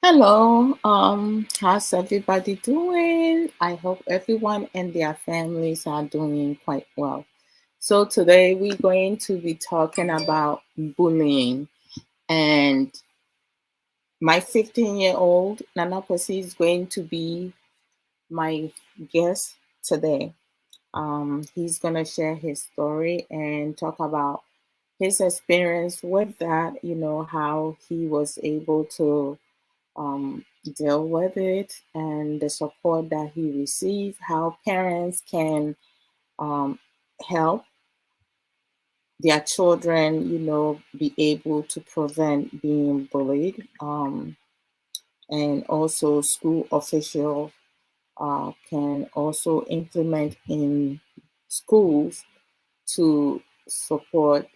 Hello, how's everybody doing? I hope everyone and their families are doing quite well. So today we're going to be talking about bullying, and my 15-year-old Nana Kwesi is going to be my guest today. He's gonna share his story and talk about his experience with that. How he was able to deal with it and the support that he received, how parents can um, help their children, be able to prevent being bullied. And also, school officials can also implement in schools to support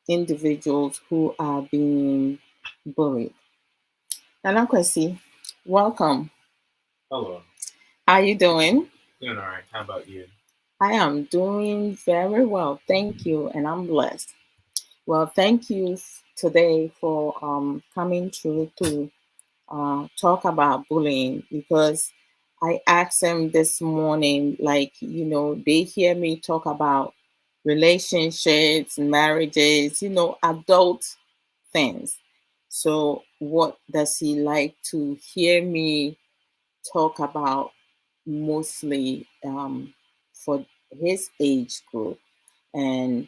individuals who are being bullied. Nana Kwesi, welcome. Hello. How you doing? Doing all right. How about you? I am doing very well, thank you, and I'm blessed. Well, thank you today for coming through to talk about bullying because I asked them this morning, like, they hear me talk about relationships, marriages, adult things. So, what does he like to hear me talk about mostly for his age group? And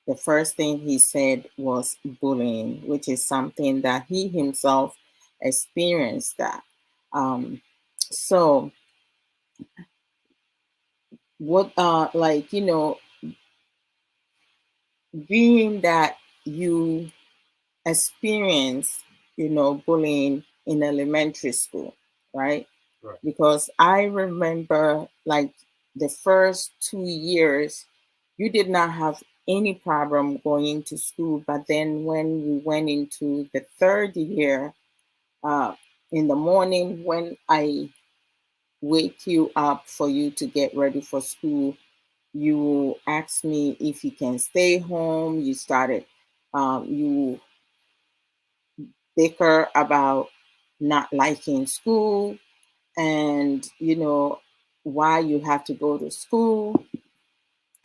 the first thing he said was bullying, which is something that he himself experienced that. So what like being that you experience bullying in elementary school, right? Right. Because I remember like the first 2 years, you did not have any problem going to school. But then when we went into the third year, uh, in the morning when I wake you up for you to get ready for school, you asked me if you can stay home. You started, you bicker about not liking school and why you have to go to school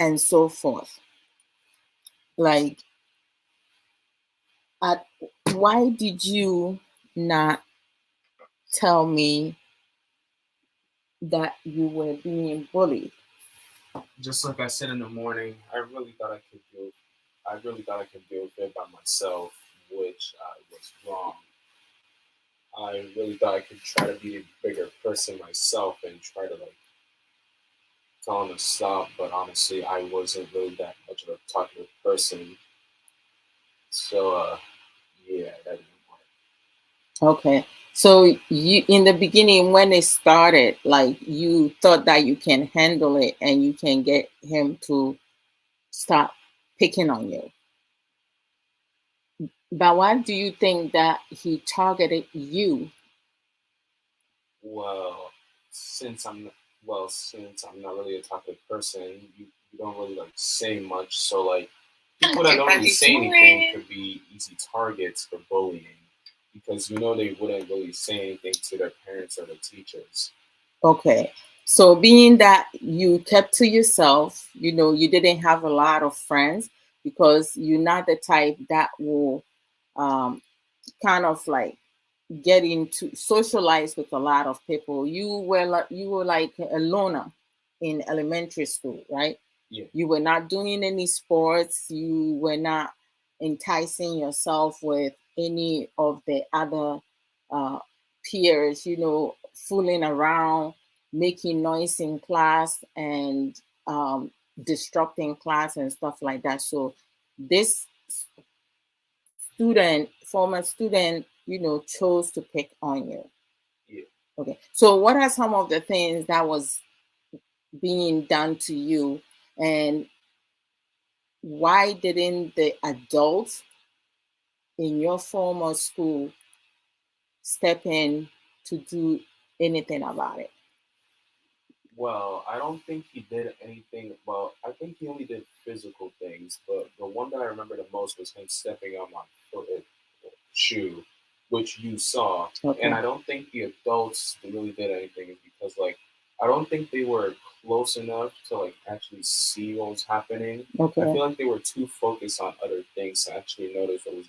and so forth. Like, at, why did you not tell me that you were being bullied? Just like I said in the morning, I really thought I could deal with it by myself, which I was wrong. I really thought I could try to be a bigger person myself and try to tell him to stop. But honestly, I wasn't really that much of a talkative person. So yeah, that didn't work. Okay, so you, in the beginning when it started, like, you thought that you can handle it and you can get him to stop picking on you. But why do you think that he targeted you? Well, since I'm since I'm not really a talkative person, you don't really say much. So people that don't really say anything could be easy targets for bullying because they wouldn't really say anything to their parents or their teachers. Okay. So being that you kept to yourself, you didn't have a lot of friends because you're not the type that will um, kind of like get into socialize with a lot of people. You were like a loner in elementary school, right? Yeah. You were not doing any sports. You were not enticing yourself with any of the other uh, peers, fooling around, making noise in class, and disrupting class and stuff like that. So this former student, chose to pick on you. Yeah. Okay. So what are some of the things that was being done to you, and why didn't the adults in your former school step in to do anything about it? Well, I don't think he did anything. Well, I think he only did physical things, but the one that I remember the most was him stepping on my foot, shoe. which you saw. And Okay. I don't think the adults really did anything because like I don't think they were close enough to like actually see what was happening. I Okay. feel like they were too focused on other things to actually notice what was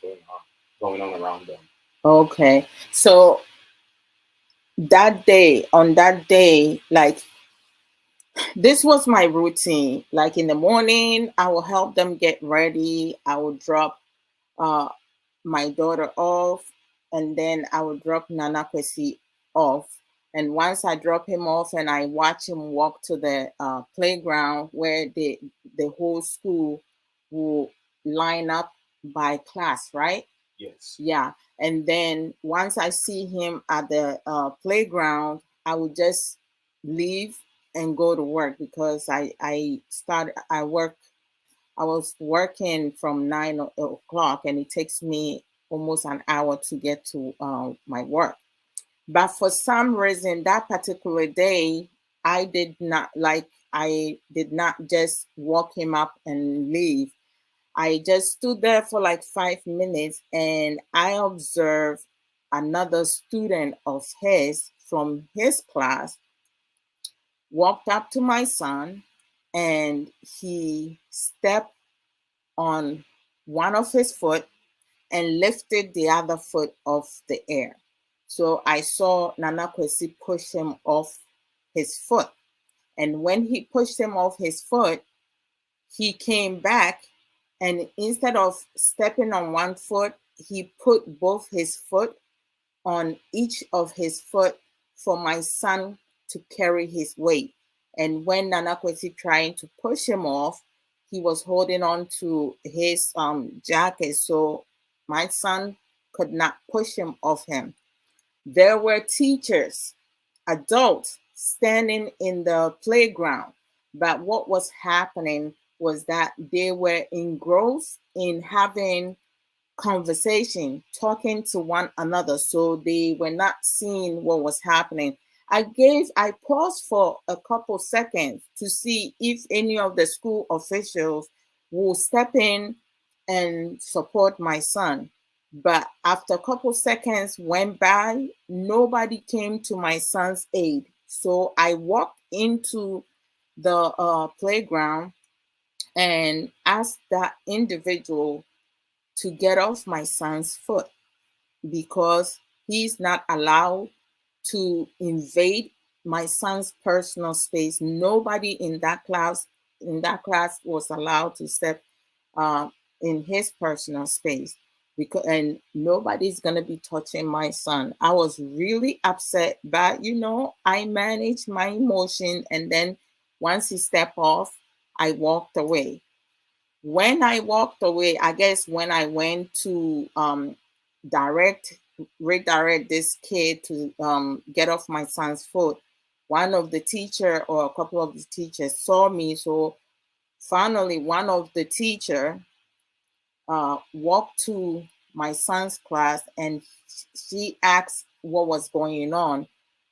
going on around them. Okay. So on that day, like this was my routine. Like in the morning, I will help them get ready. I will drop uh, my daughter off, and then I would drop Nana Kwesi off. And once I drop him off, and I watch him walk to the playground where the whole school will line up by class, right? Yes. Yeah. And then once I see him at the playground, I would just leave and go to work because I was working from 9 o'clock, and it takes me almost an hour to get to my work. But for some reason, that particular day, I did not just walk him up and leave. I just stood there for like 5 minutes, and I observed another student of his from his class walked up to my son, and he stepped on one of his foot and lifted the other foot off the air. So I saw Nana Kwesi push him off his foot. And when he pushed him off his foot, he came back, and instead of stepping on one foot, he put both his foot on each of his foot for my son to carry his weight. And when Nana Kwesi trying to push him off, he was holding on to his jacket, so my son could not push him off him. There were teachers, adults, standing in the playground, but what was happening was that they were engrossed in having conversation, talking to one another, so they were not seeing what was happening. I paused for a couple seconds to see if any of the school officials will step in and support my son. But after a couple seconds went by, nobody came to my son's aid. So I walked into the playground and asked that individual to get off my son's foot because he's not allowed to invade my son's personal space. Nobody in that class was allowed to step uh, in his personal space because and nobody's gonna be touching my son. I was really upset, but I managed my emotion, and then once he stepped off, I walked away. When I walked away, I guess when I went to direct redirect this kid to get off my son's foot, one of the teacher or a couple of the teachers saw me. So finally, one of the teacher walked to my son's class, and she asked what was going on.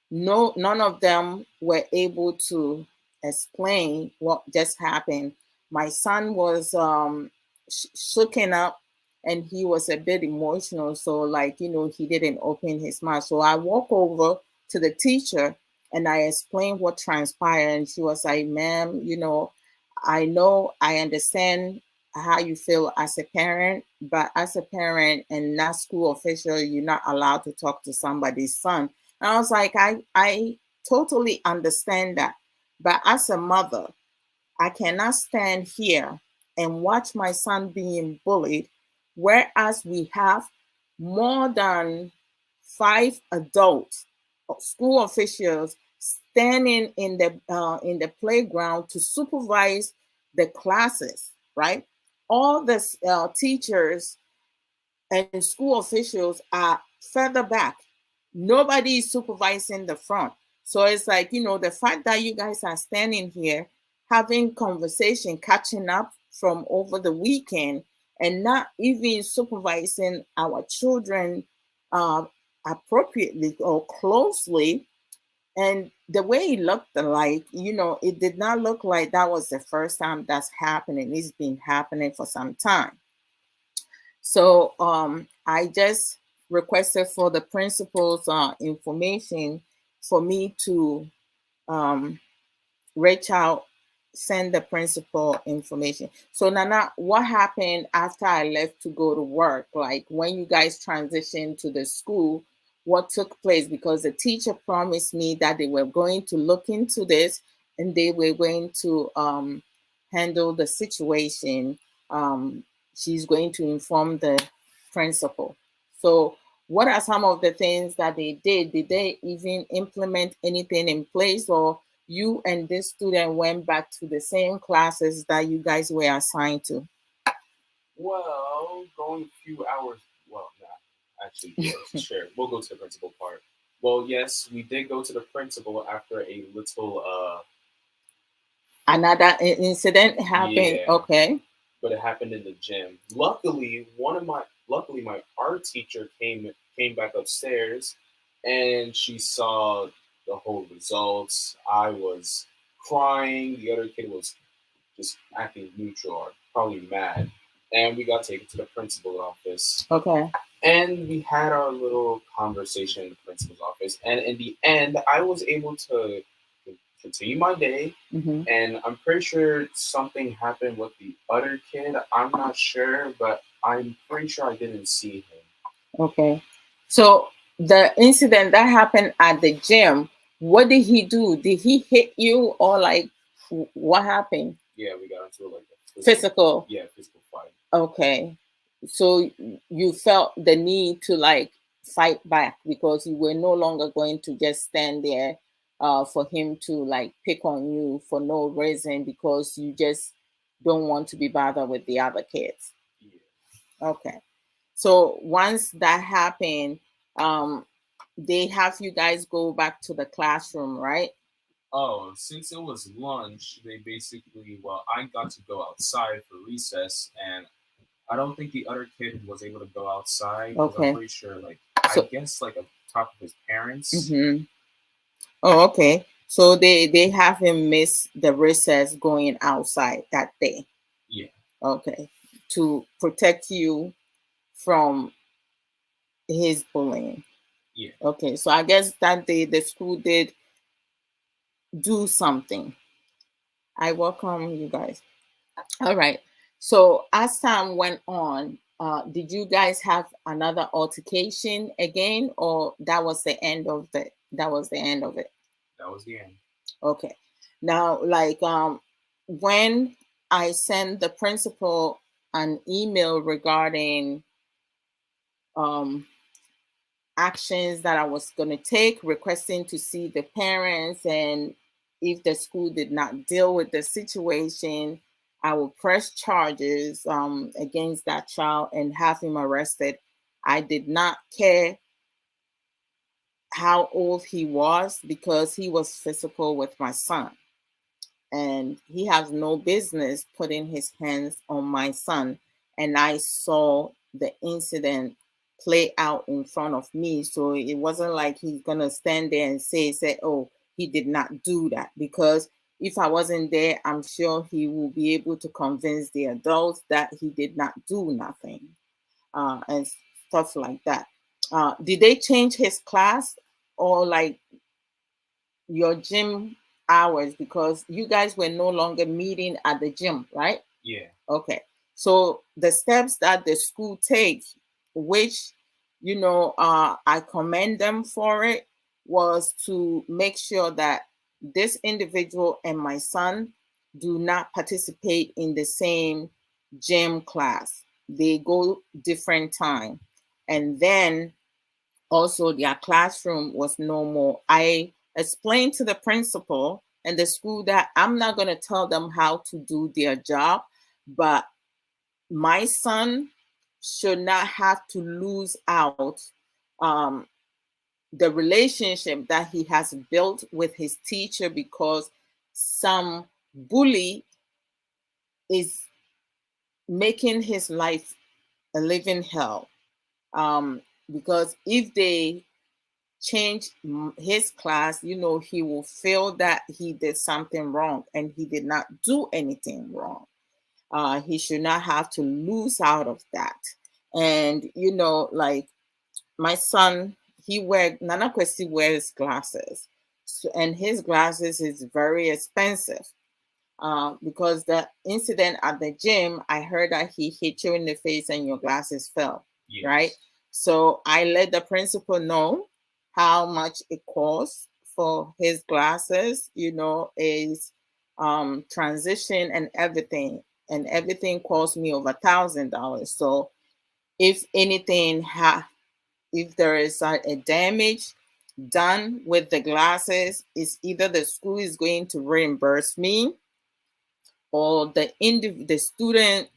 No, none of them were able to explain what just happened. My son was shooken up, and he was a bit emotional. So, like, he didn't open his mouth. So I walked over to the teacher and I explained what transpired. And she was like, ma'am, I know, I understand how you feel as a parent, but as a parent and not school official, you're not allowed to talk to somebody's son. And I was like, I totally understand that. But as a mother, I cannot stand here and watch my son being bullied, whereas we have more than 5 adults, school officials, standing in the playground to supervise the classes, right? All the teachers and school officials are further back. Nobody is supervising the front. So it's like, the fact that you guys are standing here having conversation, catching up from over the weekend, and not even supervising our children uh, appropriately or closely. And the way it looked like, it did not look like that was the first time that's happening. It's been happening for some time. So I just requested for the principal's information for me to um, reach out, send the principal information. So Nana, what happened after I left to go to work? Like when you guys transitioned to the school, what took place? Because the teacher promised me that they were going to look into this and they were going to handle the situation. Um, she's going to inform the principal. So what are some of the things that they did? Did they even implement anything in place, or you and this student went back to the same classes that you guys were assigned to? Well, going a few hours. Well, nah, actually, yeah, sure. We'll go to the principal part. Well, yes, we did go to the principal after a little. Another incident happened. Yeah, Okay. but it happened in the gym. Luckily my art teacher came back upstairs, and she saw the whole results. I was crying. The other kid was just acting neutral or probably mad. And we got taken to the principal's office. Okay. And we had our little conversation in the principal's office. And in the end, I was able to continue my day. Mm-hmm. And I'm pretty sure something happened with the other kid. I'm not sure, but I'm pretty sure I didn't see him. Okay. So the incident that happened at the gym, what did he do? Did he hit you, or like what happened? Yeah, we got into like a Physical. Yeah, physical fight. Okay. So you felt the need to like fight back because you were no longer going to just stand there for him to like pick on you for no reason because you just don't want to be bothered with the other kids. Yeah. Okay. So once that happened, they have you guys go back to the classroom, right? Oh, since it was lunch, they basically, well, I got to go outside for recess, and I don't think the other kid was able to go outside because I'm Okay. pretty sure, like, So, I guess, like, on top of his parents. mm-hmm. Oh, okay. So they have him miss the recess going outside that day. Yeah. Okay. To protect you from his bullying. Yeah. Okay. So I guess that day the school did do something. I welcome you guys. All right. So as time went on, did you guys have another altercation again, or that was the end of the that was the end of it? That was the end. Okay. Now, like when I sent the principal an email regarding um actions that I was going to take, requesting to see the parents, and if the school did not deal with the situation, I will press charges against that child and have him arrested. I did not care how old he was because he was physical with my son. And he has no business putting his hands on my son. And I saw the incident play out in front of me. So it wasn't like he's gonna stand there and say, oh, he did not do that. Because if I wasn't there, I'm sure he will be able to convince the adults that he did not do nothing, and stuff like that. Did they change his class, or like your gym hours, because you guys were no longer meeting at the gym, right? Yeah. Okay. So the steps that the school takes, which I commend them for it, was to make sure that this individual and my son do not participate in the same gym class. They go different time. And then also their classroom was no more. I explained to the principal and the school that I'm not going to tell them how to do their job, but my son should not have to lose out um, the relationship that he has built with his teacher because some bully is making his life a living hell. Because if they change his class, he will feel that he did something wrong, and he did not do anything wrong. He should not have to lose out of that. And like my son, Nana Kwesi wears glasses. So, and his glasses is very expensive. Because the incident at the gym, I heard that he hit you in the face and your glasses fell, Yes. right? So I let the principal know how much it costs for his glasses, is transition and everything. And everything cost me over $1,000. So if anything, if there is a damage done with the glasses, it's either the school is going to reimburse me, or the student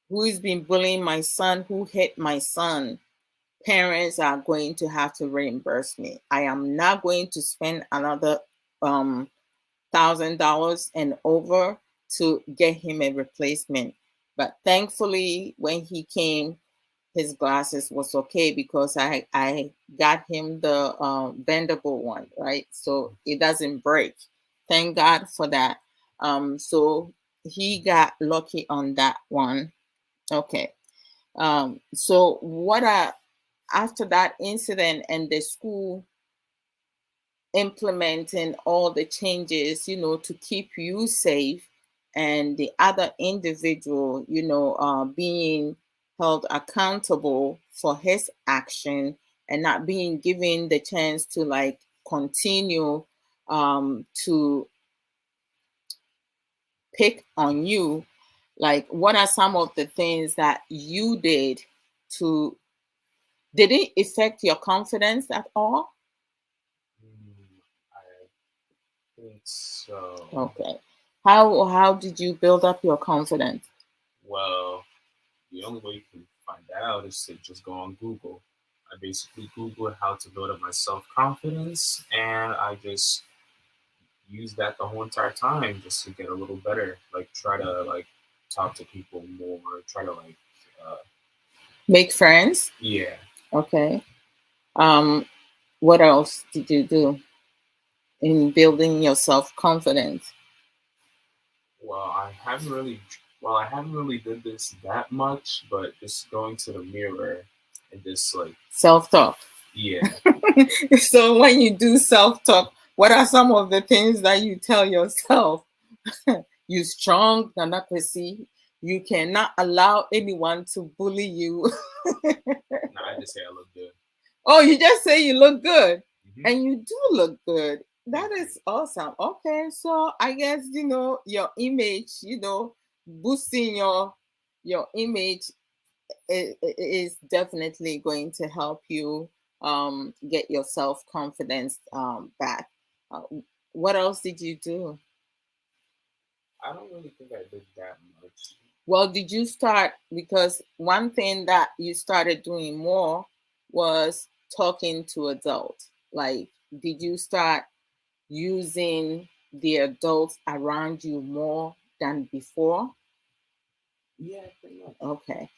who has been bullying my son, who hit my son, parents are going to have to reimburse me. I am not going to spend another $1,000 and over to get him a replacement. But thankfully, when he came, his glasses was okay, because I got him the bendable one, right? So it doesn't break. Thank God for that. So he got lucky on that one. Okay. So after that incident and the school implementing all the changes, to keep you safe, and the other individual, being held accountable for his action, and not being given the chance to like continue to pick on you, like what are some of the things that you did it affect your confidence at all? I think so. Okay. How did you build up your confidence? Well, the only way you can find that out is to just go on Google. I basically Googled how to build up my self confidence, and I just used that the whole entire time just to get a little better. Like try to like talk to people more. Try to uh, Make friends? yeah. Okay. Um, what else did you do in building your self confidence? Well, I haven't really did this that much, but just going to the mirror and just like Self talk. yeah. So when you do self talk, what are some of the things that you tell yourself? You strong, Nana Kwesi. You cannot allow anyone to bully you. Nah, I just say I look good. Oh, you just say you look good. Hmm. And you do look good. That Thank you. is awesome. Okay, so I guess your image, boosting your image is definitely going to help you get your self confidence back. Uh, what else did you do? I don't really think I did that much. Well, did you start, because one thing that you started doing more was talking to adults. Like, did you start using the adults around you more than before? Yeah, pretty much. Okay.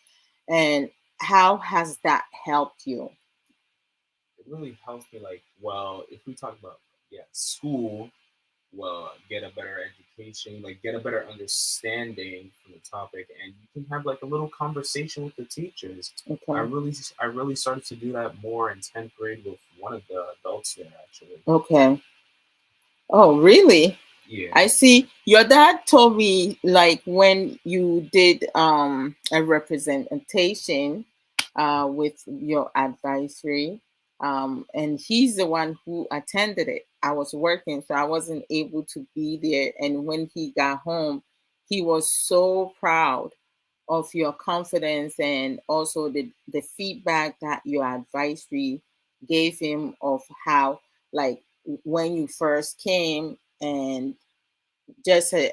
And how has that helped you? It really helps me. Like, well, if we talk about school, well, get a better education, like get a better understanding from the topic, and you can have like a little conversation with the teachers. I Okay. really, I really started to do that more in 10th grade with one of the adults there, actually. Okay. Oh, really? Yeah. I see. Your dad told me, like, when you did a representation with your advisory, and he's the one who attended it. I was working, so I wasn't able to be there. And when he got home, he was so proud of your confidence, and also the feedback that your advisory gave him of how, like, when you first came, and just a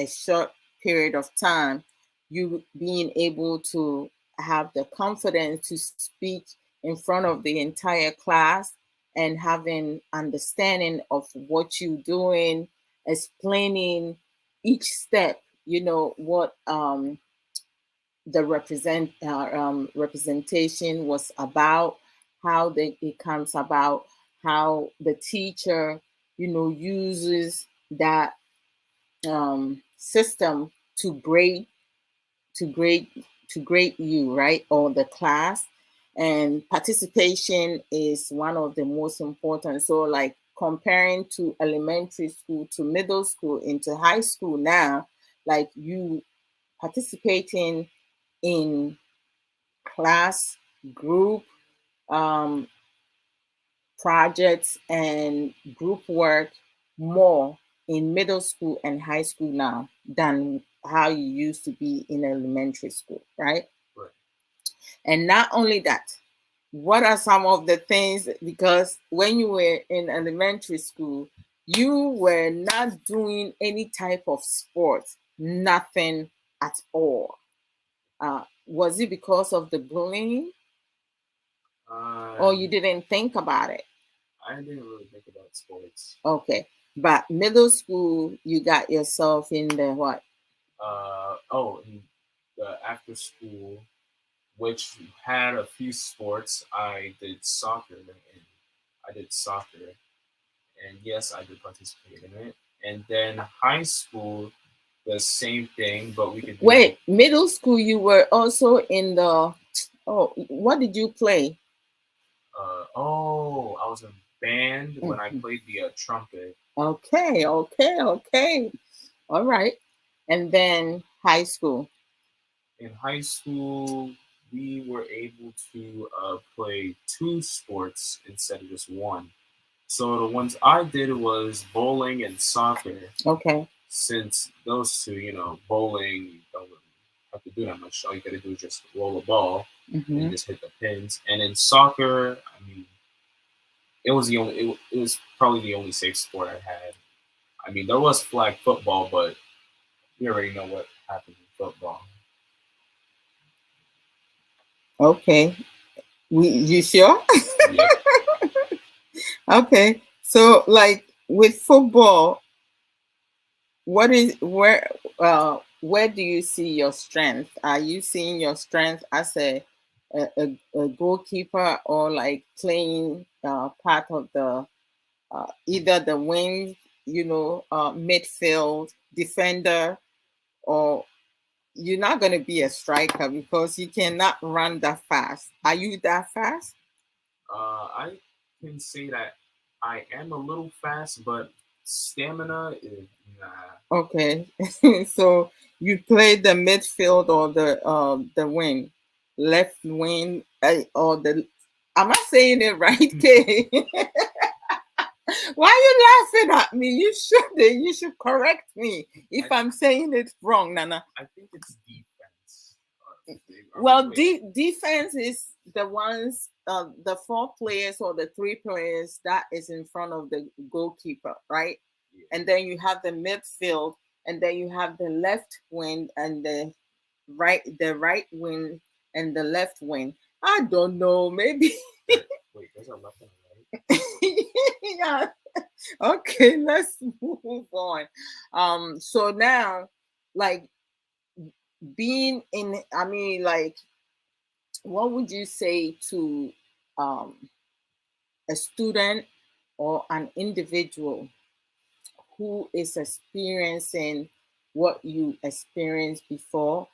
short period of time, you being able to have the confidence to speak in front of the entire class, and having understanding of what you're doing, explaining each step, what the representation was about, how it comes about, how the teacher, uses that system to grade to grade to grade you, right, or the class. and participation is one of the most important. So like comparing to elementary school to middle school into high school now, like you participating in class, group, um, projects and group work more in middle school and high school now than how you used to be in elementary school, right? Right. And not only that, what are some of the things, because when you were in elementary school, you were not doing any type of sport, nothing at all. Was it because of the bullying or you Um, didn't think about it? I didn't really think about sports. Okay. But middle school, you got yourself in the what? In the after school, which had a few sports, I did soccer, and I did soccer, and yes, I did participate in it. And then high school, the same thing, but we could do. Wait, middle school, you were also in the, oh, what did you play? I was in band when I Mhm. played the trumpet. Okay, okay, okay. All right. And then high school. In high school, we were able to play two sports instead of just one. So the ones I did was bowling and soccer. Okay. Since those two, bowling, you don't really have to do that much. All you gotta do is just roll a ball and Mm-hmm. just hit the pins. And in soccer, I mean, it was probably the only safe sport I had. I mean, there was flag football, but we already know what happens in football. Okay. You sure? Yep. Okay. So like with football, what is where do you see your strength? Are you seeing your strength as a goalkeeper or like playing part of the either the wing, midfield defender, or you're not going to be a striker because you cannot run that fast. Are you that fast? I can say that I am a little fast, but stamina is nah. Okay. So you play the midfield or the wing, left wing, or the. Am I saying it right, Kay? Why are you laughing at me? You should correct me if I, I'm saying it wrong, Nana. I think it's defense. Are we Well, playing? defense is the ones, the four players or the three players that is in front of the goalkeeper, right? Yeah. And then you have the midfield, and then you have the left wing and the right wing and the left wing. I don't know, maybe. Wait, there's a left and a right. Yeah. Okay, let's move on. So now, like being in, I mean, like, what would you say to um, a student or an individual who is experiencing what you experienced before,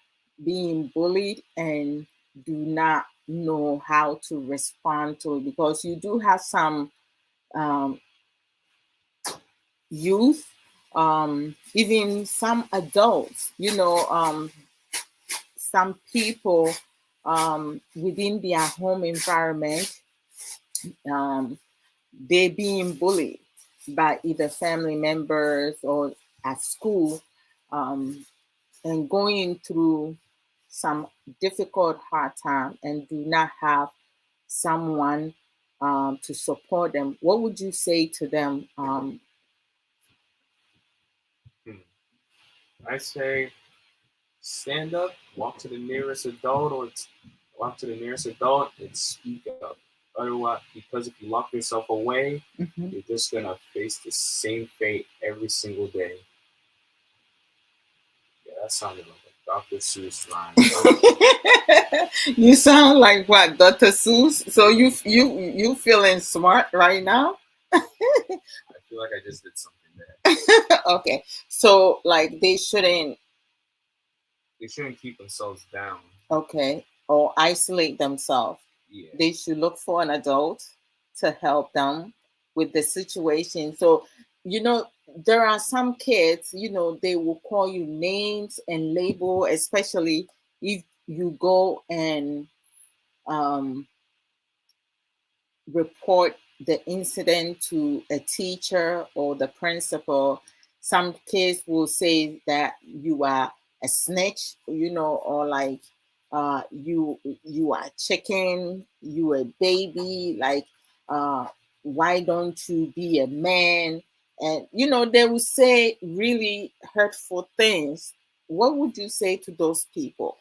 being bullied, and do not know how to respond to it? Because you do have some um, youth, even some adults, some people within their home environment, um, they being bullied by either family members or at school, um, and going through some difficult hard time and do not have someone to support them. What would you say to them? Hmm. I say stand up, walk to the nearest adult, or walk to the nearest adult and speak up. Otherwise, because if you lock yourself away, Mhm. you're just gonna face the same fate every single day. Yeah, that sounded like a Dr. Seuss rhyme. You sound like what, Dr. Seuss? So you feeling smart right now? I feel like I just did something there. Okay, so like they shouldn't, They shouldn't keep themselves down. okay, or isolate themselves. Yeah. They should look for an adult to help them with the situation. So, there are some kids, they will call you names and label, especially if you go and um, report the incident to a teacher or the principal. Some kids will say that you are a snitch, or like you are chicken, you a baby, like why don't you be a man? And they will say really hurtful things. What would you say to those people?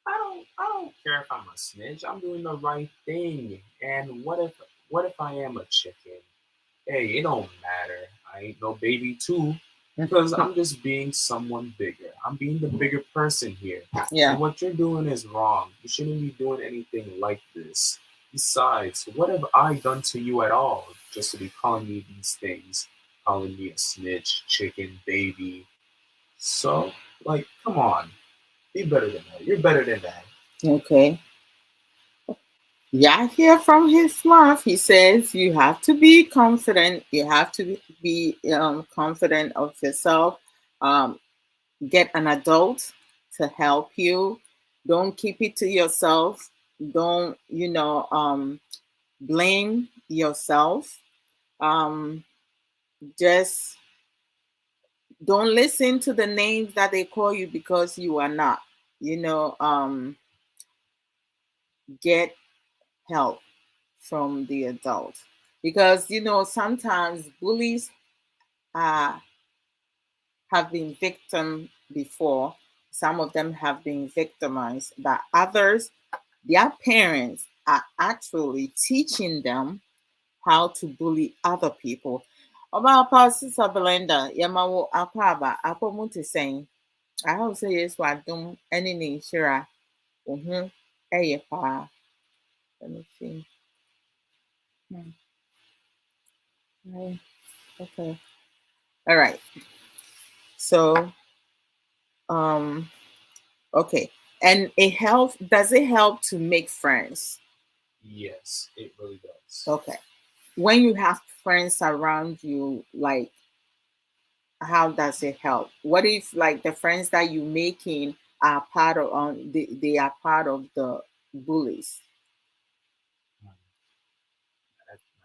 I don't care if I'm a snitch. I'm doing the right thing. And what if I am a chicken? Hey, it don't matter. I ain't no baby too. Because I'm just being someone bigger. I'm being the bigger person here. Yeah. And what you're doing is wrong. You shouldn't be doing anything like this. Besides, what have I done to you at all just to be calling me these things? Calling me a snitch, chicken, baby. So, like, come on. Be better than that. You're better than that. Okay. Yeah, I hear from his mouth. He says you have to be confident. You have to be confident of yourself. Um, get an adult to help you. Don't keep it to yourself. Don't blame yourself. Um, just don't listen to the names that they call you because you are not. Get help from the adult, because sometimes bullies uh, have been victim before. Some of them have been victimized, but others, their parents are actually teaching them how to bully other people. Oba apa Sister Belinda, yamawo apa aba apa mu te sɛn. I hope say yes wadom ɛne ne nhyira wo ho ɛyɛ paa. Let me see. Hmm. Right. Okay. All right. So, um, okay. And does it help to make friends? Yes, it really does. Okay. When you have friends around you, like, how does it help? What if, like, the friends that you making are part of, they are part of the bullies? Hmm.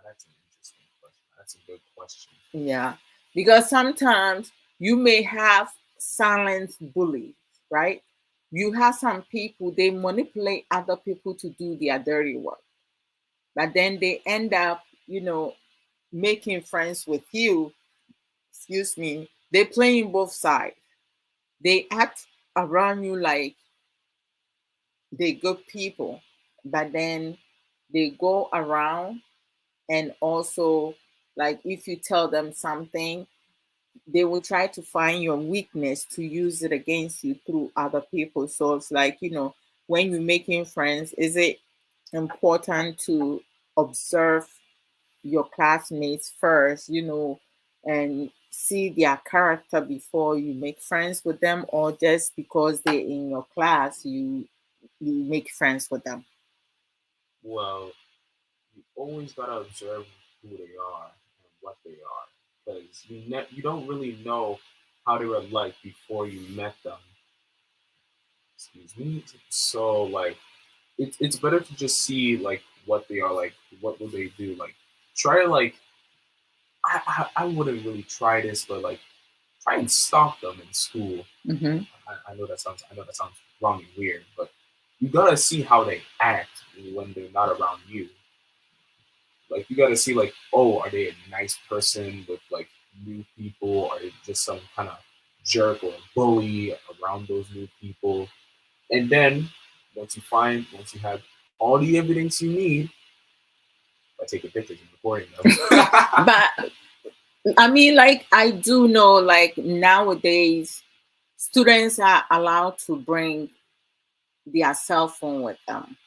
That's an interesting question. That's a good question. Yeah. Because sometimes you may have silent bullies, right? You have some people, they manipulate other people to do their dirty work, but then they end up, making friends with you. Excuse me. They play in both sides. They act around you like they good people, but then they go around and also, like, if you tell them something, they will try to find your weakness to use it against you through other people. So it's like, when you're making friends, is it important to observe your classmates first, and see their character before you make friends with them, or just because they're in your class, you make friends with them? Well, you always gotta observe who they are and what they are, because you don't really know how they were like before you met them. Excuse me. So like, it's better to just see like what they are like. What will they do? Like, try to like. I wouldn't really try this, but like, try and stalk them in school. Mm-hmm. I know that sounds wrong and weird, but you gotta see how they act when they're not around you. Like, you gotta see like, oh, are they a nice person with like new people, or are they just some kind of jerk or bully around those new people? And then once you have all the evidence you need by taking pictures and recording them. But I mean, like, I do know, like, nowadays students are allowed to bring their cell phone with them.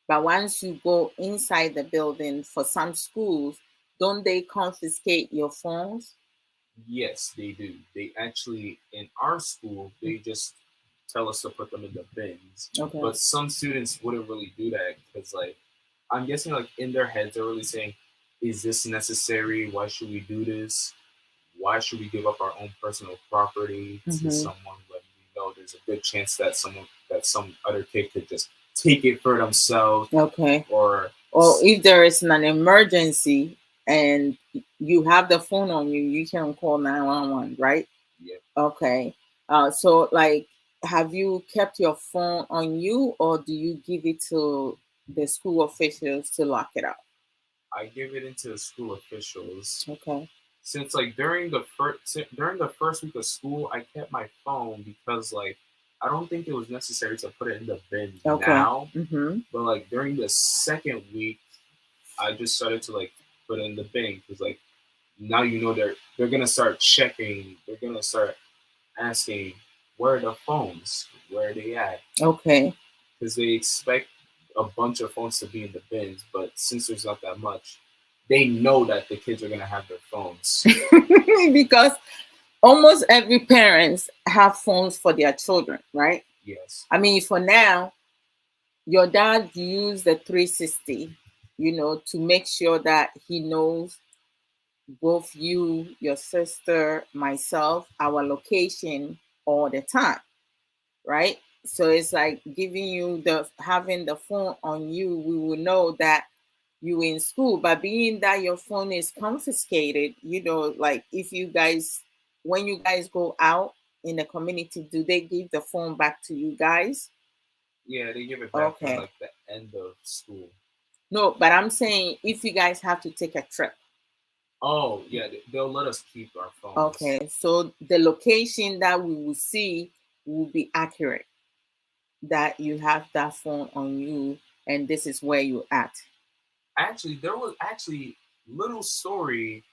But once you go inside the building, for some schools, don't they confiscate your phones? Yes, they do. They actually, in our school, they just tell us to put them in the bins. Okay. But some students wouldn't really do that because, like, I'm guessing, like, in their heads, they're really saying, is this necessary? Why should we do this? Why should we give up our own personal property to someone when we know there's a good chance that some other kid could just take it for themselves? Okay. Or if there is an emergency and you have the phone on you, you can call 911, right? Yeah. Okay. So like, have you kept your phone on you, or do you give it to the school officials to lock it up? I give it into the school officials. Okay. Since, like, during the first week of school, I kept my phone because, like, I don't think it was necessary to put it in the bin now. But, like, during the second week, I just started to, like, put it in the bin because, like, now they're gonna start checking. They're gonna start asking, where are the phones? Where are they at? Okay. Because they expect a bunch of phones to be in the bins, but since there's not that much, they know that the kids are gonna have their phones. Because almost every parents have phones for their children, right? Yes. I mean, for now, your dad used the 360, to make sure that he knows both you, your sister, myself, our location all the time, right? So it's like giving you having the phone on you, we will know that you in school. But being that your phone is confiscated, like if you guys, when you guys go out in the community, do they give the phone back to you guys? Yeah, they give it back Okay. at, like, the end of school. No, but I'm saying if you guys have to take a trip. Oh, yeah, they'll let us keep our phones. Okay, so the location that we will see will be accurate, that you have that phone on you and this is where you're at. Actually, there was little story.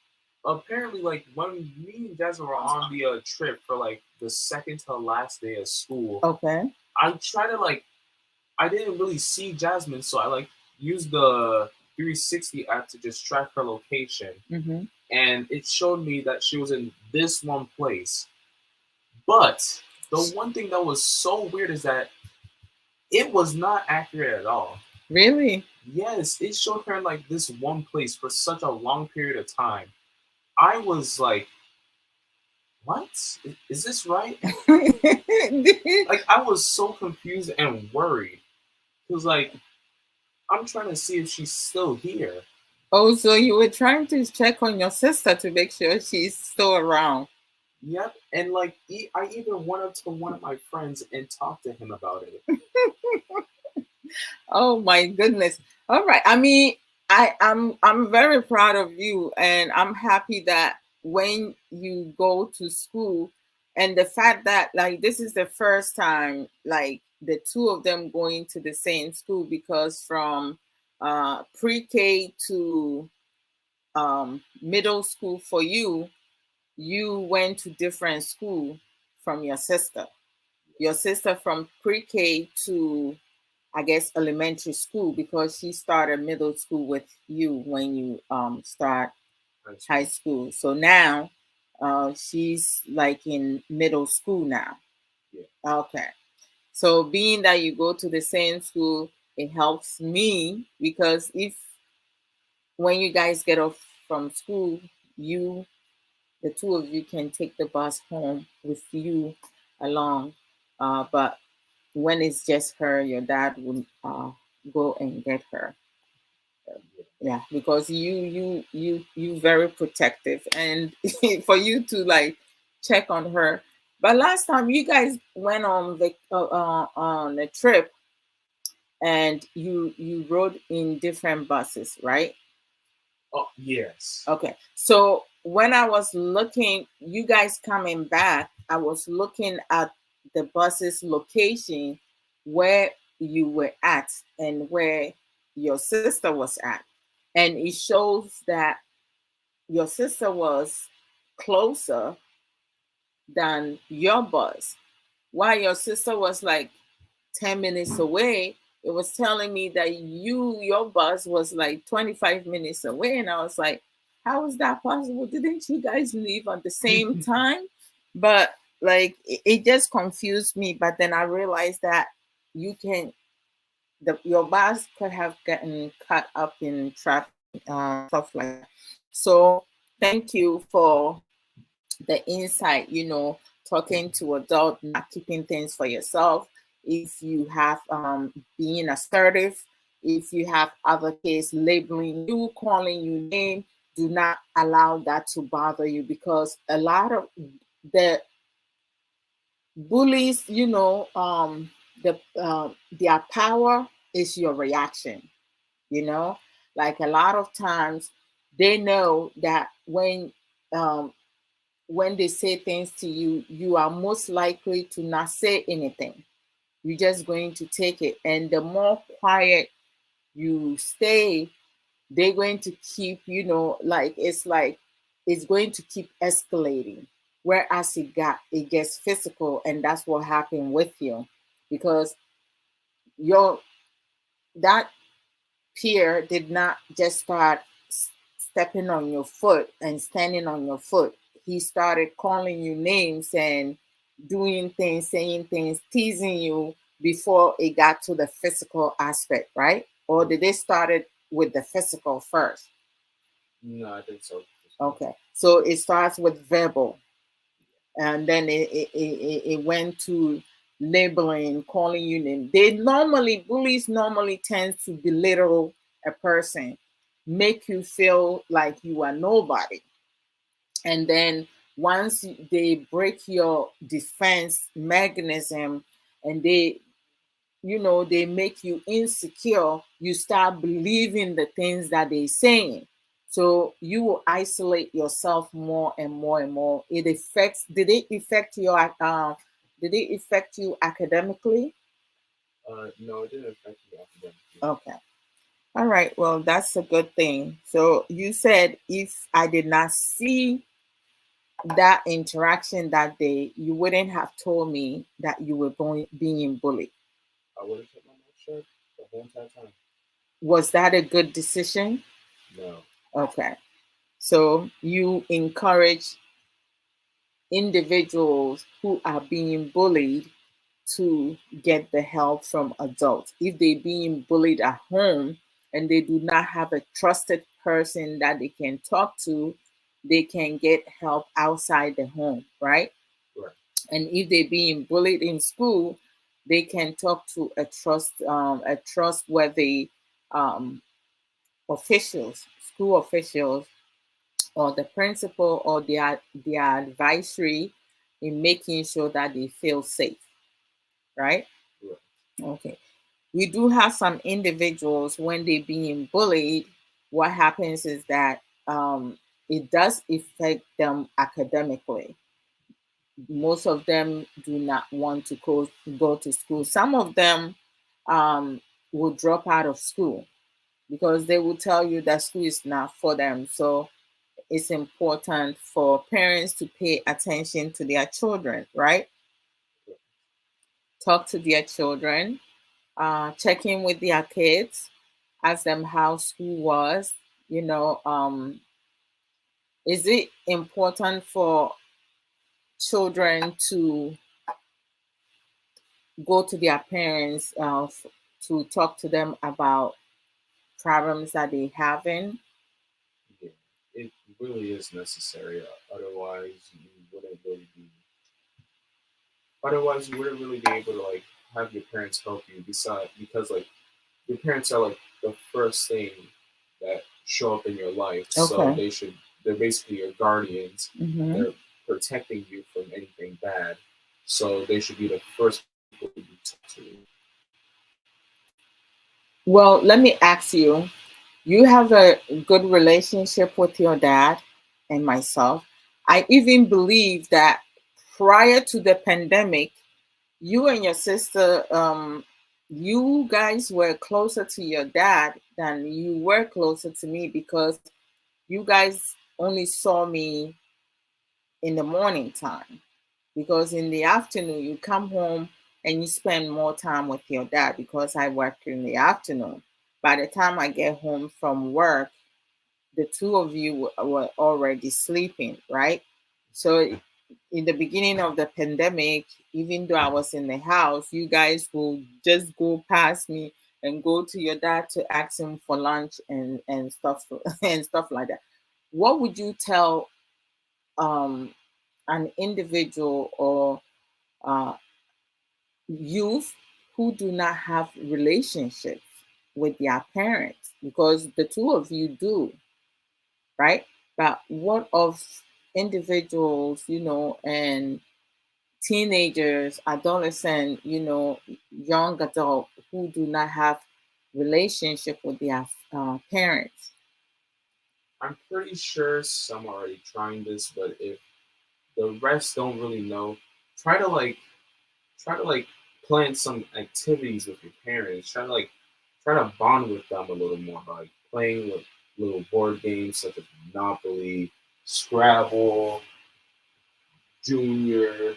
Apparently, like, when me and Jasmine were on the trip for, like, the second to last day of school. Okay. I tried to, like, I didn't really see Jasmine, so I, like, used the 360 app to just track her location. And it showed me that she was in this one place. But the one thing that was so weird is that it was not accurate at all. Really? Yes, it showed her in, like, this one place for such a long period of time. I was like, what? Is this right? Like, I was so confused and worried. Because, like, I'm trying to see if she's still here. Oh, so you were trying to check on your sister to make sure she's still around. Yep, and, like, I even went up to one of my friends and talked to him about it. Oh my goodness! All right, I mean, I'm very proud of you, and I'm happy that when you go to school, and the fact that, like, this is the first time, like, the two of them going to the same school, because from pre-K to middle school for you, you went to different school from your sister. Your sister from pre-K to, I guess, elementary school, because she started middle school with you when you start high school. So now she's like in middle school now. Yeah. Okay. So being that you go to the same school, it helps me, because if when you guys get off from school, the two of you can take the bus home with you along. But when it's just her, your dad would go and get her. Yeah, because you very protective, and for you to, like, check on her. But last time you guys went on a trip, and you rode in different buses, right? Oh, yes. Okay. So when I was looking, you guys coming back, I was looking at the bus's location, where you were at and where your sister was at. And it shows that your sister was closer than your bus. While your sister was like 10 minutes away, it was telling me that your bus was like 25 minutes away. And I was like, how is that possible? Didn't you guys leave at the same time? But like it just confused me. But then I realized that you can your bus could have gotten cut up in traffic, stuff like that. So thank you for the insight, talking to adult, not keeping things for yourself. If you have being assertive, if you have other kids labeling you, calling you name, do not allow that to bother you, because a lot of the bullies, their power is your reaction, you know like a lot of times they know that um when they say things to you, you are most likely to not say anything. You're just going to take it. And the more quiet you stay, they're going to keep, like it's going to keep escalating. Whereas it gets physical, and that's what happened with you. Because your that peer did not just start stepping on your foot and standing on your foot. He started calling you names and doing things, saying things, teasing you before it got to the physical aspect, right? Or did they started with the physical first? No, I think so. Okay, so it starts with verbal, and then it went to labeling, calling you name. Bullies normally tend to belittle a person, make you feel like you are nobody. And then once they break your defense mechanism, and they make you insecure, you start believing the things that they're saying. So you will isolate yourself more and more and more. Did it affect you academically? No, it didn't affect me academically. Okay. All right. Well, that's a good thing. So you said if I did not see that interaction that day, you wouldn't have told me that you were being bullied. I would have kept my mouth shut the whole entire time. Was that a good decision? No. Okay. So you encourage individuals who are being bullied to get the help from adults. If they're being bullied at home and they do not have a trusted person that they can talk to, they can get help outside the home, right? Right. And if they're being bullied in school, they can talk to a trustworthy um, officials, school officials, or the principal, or their advisory, in making sure that they feel safe, right? Right. Okay. We do have some individuals, when they're being bullied, what happens is that it does affect them academically. Most of them do not want to go to school. Some of them will drop out of school because they will tell you that school is not for them. So it's important for parents to pay attention to their children, right? Talk to their children, check in with their kids, ask them how school was. You know, is it important for children to go to their parents to talk to them about problems that they having? Yeah. It really is necessary. Otherwise, you wouldn't really be. Otherwise, you wouldn't really be able to like have your parents help you. Besides, because like your parents are like the first thing that show up in your life, so Okay. they're basically your guardians. Hmm. They're protecting you from anything bad, so they should be the first people you talk to. Well, let me ask you. You have a good relationship with your dad and myself. I even believe that prior to the pandemic, you and your sister, you guys were closer to your dad than you were closer to me, because you guys only saw me in the morning time. Because in the afternoon, you come home and you spend more time with your dad, because I work in the afternoon. By the time I get home from work, the two of you were already sleeping, right? So in the beginning of the pandemic, even though I was in the house, you guys will just go past me and go to your dad to ask him for lunch and stuff and stuff like that. What would you tell um, an individual or uh, youth who do not have relationships with their parents? Because the two of you do, right? But what of individuals, and teenagers, adolescent, young adult who do not have relationship with their parents? I'm pretty sure some are already trying this, but if the rest don't really know, try to like try to like plan some activities with your parents. Try to bond with them a little more by playing with little board games such as Monopoly, Scrabble, Junior.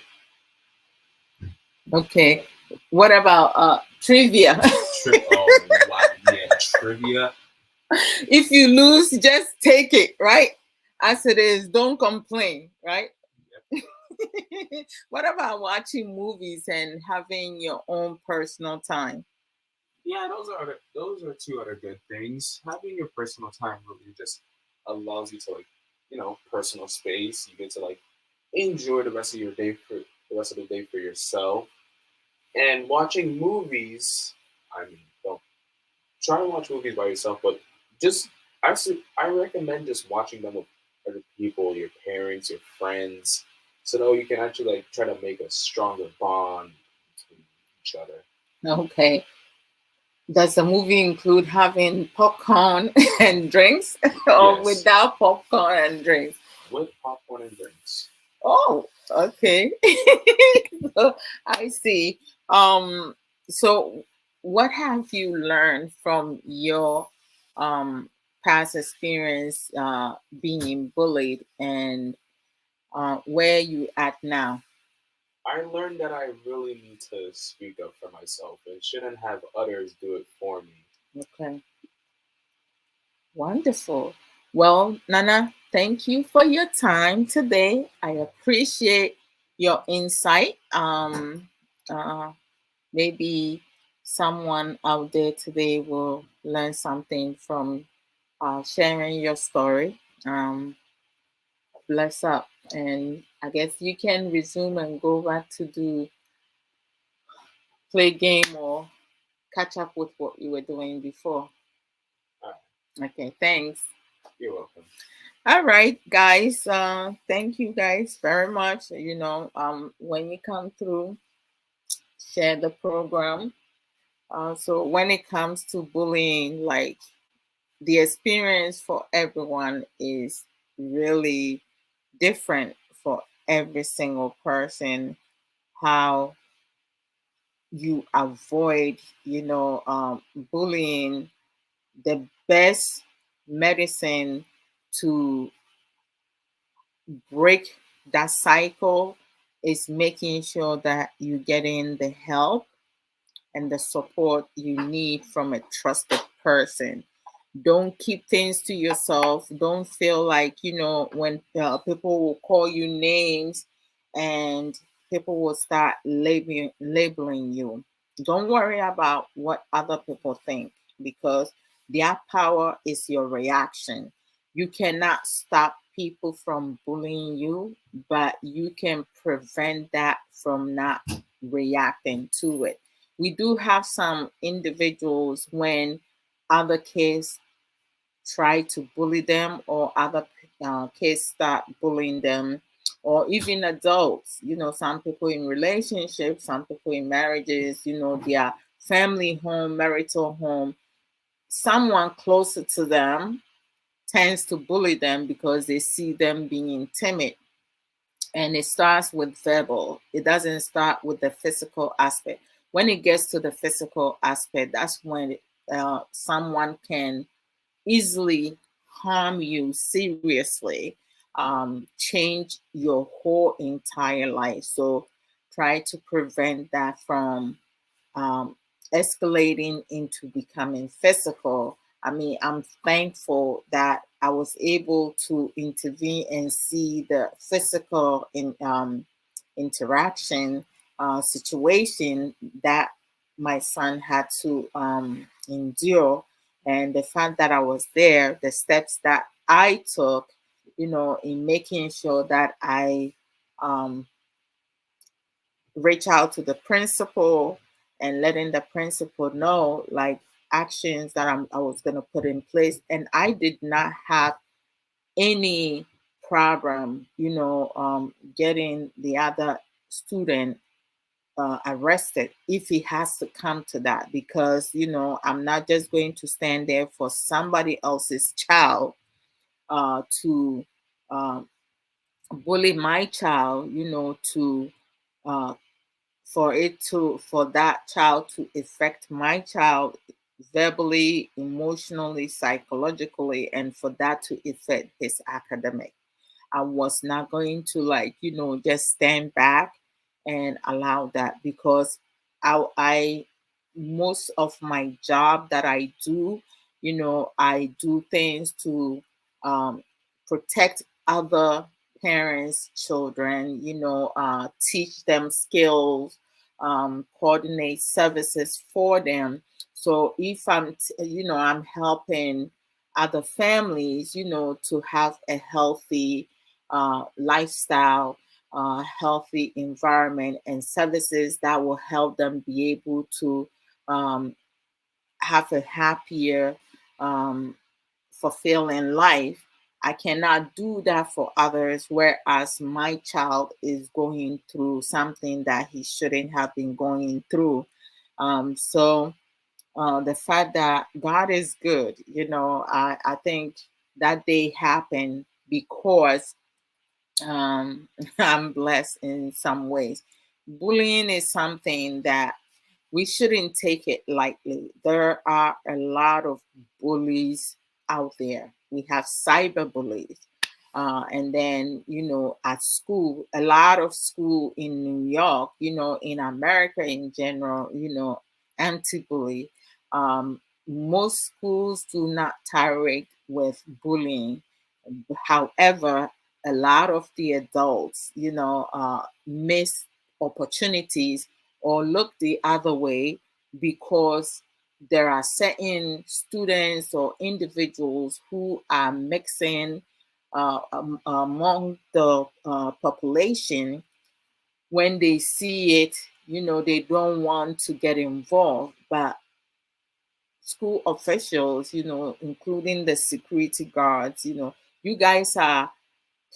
Okay. What about trivia? Oh, wow, yeah, trivia. If you lose, just take it, right? As it is, don't complain, right? Yep. What about watching movies and having your own personal time? Yeah, those are two other good things. Having your personal time really just allows you to personal space. You get to enjoy the rest of your day for the rest of the day for yourself. And watching movies, I mean, don't try to watch movies by yourself, but just I recommend just watching them with other people, your parents, your friends, so that you can actually try to make a stronger bond between each other. Okay. Does the movie include having popcorn and drinks or Yes, without popcorn and drinks? with popcorn and drinks. Oh, okay. So, I see. So what have you learned from your past experience being bullied, and where you at now? I learned that I really need to speak up for myself and shouldn't have others do it for me. Okay. Wonderful. Well, Nana, thank you for your time today. I appreciate your insight. Maybe someone out there today will learn something from sharing your story. Bless up. And I guess you can resume and go back to do play game or catch up with what you were doing before. All right, Okay, thanks. you're welcome. All right, guys. Thank you guys very much. When you come through, share the program. So when it comes to bullying, like the experience for everyone is really different for every single person. How you avoid, bullying, the best medicine to break that cycle is making sure that you're getting the help and the support you need from a trusted person. Don't keep things to yourself. Don't feel like, when people will call you names and people will start labeling you. Don't worry about what other people think, because their power is your reaction. You cannot stop people from bullying you, but you can prevent that from not reacting to it. We do have some individuals when other kids try to bully them, or other kids start bullying them, or even adults. Some people in relationships, some people in marriages, their family home, marital home, someone closer to them tends to bully them because they see them being timid. And it starts with verbal, it doesn't start with the physical aspect. When it gets to the physical aspect, that's when someone can easily harm you seriously, change your whole entire life. So try to prevent that from um, escalating into becoming physical. I mean, I'm thankful that I was able to intervene and see the physical interaction situation that my son had to endure, and the fact that I was there, the steps that I took, in making sure that I um, reach out to the principal and letting the principal know, like, actions that I was going to put in place. And I did not have any problem, getting the other student arrested if he has to come to that, because I'm not just going to stand there for somebody else's child to bully my child, to uh, for that child to affect my child verbally, emotionally, psychologically, and for that to affect his academic. I was not going to, like, just stand back and allow that, because I most of my job that I do, I do things to protect other parents' children, teach them skills, coordinate services for them. So if I'm helping other families, to have a healthy lifestyle, healthy environment, and services that will help them be able to um, have a happier, um, fulfilling life. I cannot do that for others, whereas my child is going through something that he shouldn't have been going through. So the fact that God is good, I think that day happened because I'm blessed in some ways. Bullying is something that we shouldn't take it lightly. There are a lot of bullies out there. We have cyber bullies. And then, at school, a lot of school in New York, in America in general, anti bully. Most schools do not tolerate with bullying. However, a lot of the adults, miss opportunities or look the other way because there are certain students or individuals who are mixing among the population. When they see it, they don't want to get involved. But school officials, including the security guards, you guys are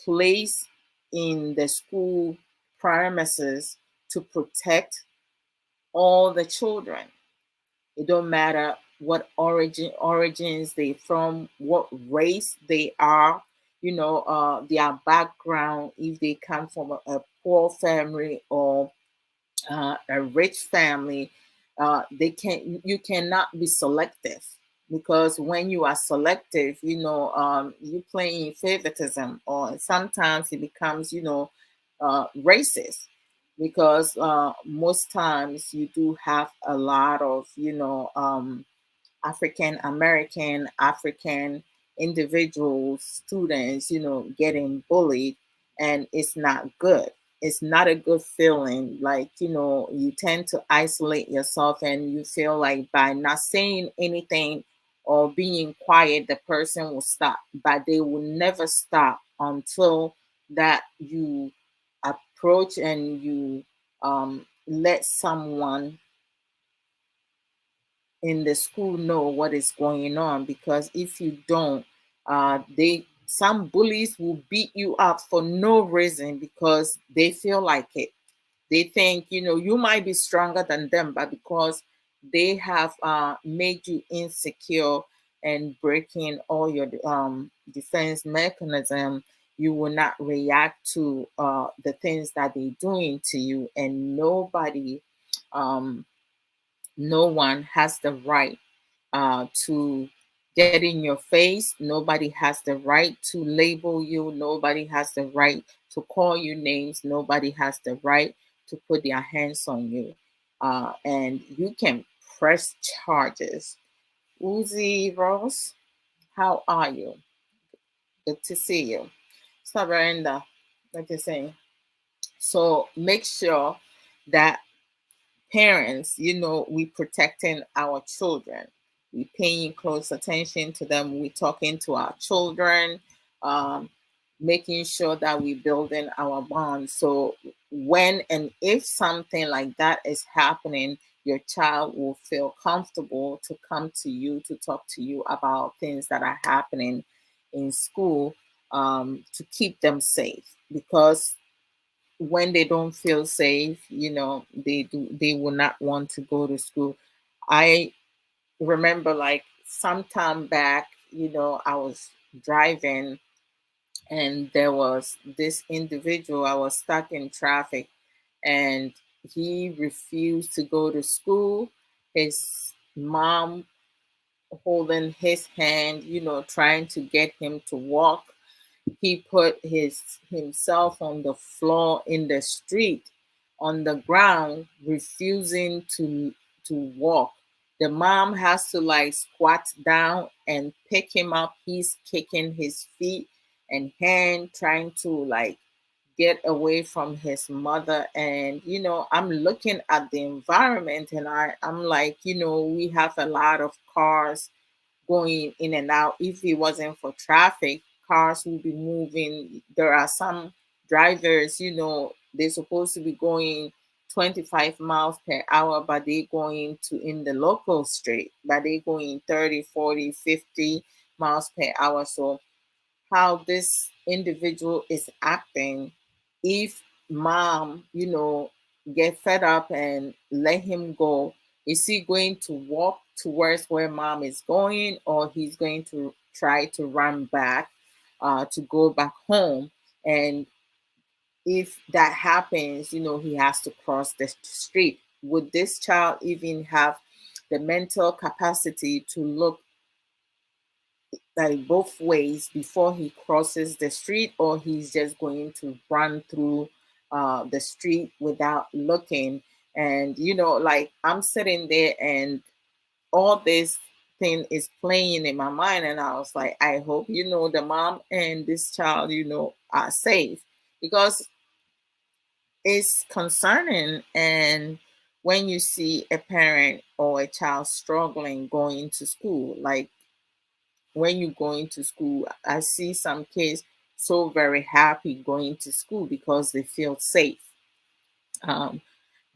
placed in the school premises to protect all the children. It don't matter what origins they from, what race they are, their background, if they come from a poor family or a rich family. You cannot be selective, because when you are selective, you playing favoritism, or sometimes it becomes racist, because most times you do have a lot of African American, African individuals, students, getting bullied, and it's not good. It's not a good feeling. Like, you tend to isolate yourself, and you feel like by not saying anything or being quiet, the person will stop. But they will never stop until that you approach and you let someone in the school know what is going on, because if you don't, they some bullies will beat you up for no reason, because they feel like it. They think you might be stronger than them, but because they have made you insecure and breaking all your defense mechanism, you will not react to the things that they're doing to you. And um, no one has the right to get in your face. Nobody has the right to label you. Nobody has the right to call you names. Nobody has the right to put their hands on you. And you can press charges. Uzi Ross, how are you? Good to see you. So, Brenda, like you're saying, so make sure that parents, we protecting our children. We paying close attention to them. We talking to our children, um, making sure that we building our bonds. So when and if something like that is happening, your child will feel comfortable to come to you to talk to you about things that are happening in school, to keep them safe. Because when they don't feel safe, they will not want to go to school. I remember like sometime back, I was driving and there was this individual. I was stuck in traffic and he refused to go to school. His mom holding his hand, trying to get him to walk. He put his himself on the floor in the street, on the ground, refusing to walk. The mom has to like squat down and pick him up. He's kicking his feet and hand, trying to like get away from his mother. And I'm looking at the environment and I'm like, we have a lot of cars going in and out. If it wasn't for traffic, cars would be moving. There are some drivers, they're supposed to be going 25 miles per hour, but they're going to in the local street, but they're going 30, 40, 50 miles per hour. So how this individual is acting, if mom, get fed up and let him go, is he going to walk towards where mom is going, or he's going to try to run back, to go back home? And if that happens, he has to cross the street. Would this child even have the mental capacity to look like both ways before he crosses the street, or he's just going to run through the street without looking? And like I'm sitting there and all this thing is playing in my mind, and I was like, I hope the mom and this child are safe, because it's concerning. And when you see a parent or a child struggling going to school, like when you're going to school, I see some kids so very happy going to school because they feel safe. Um,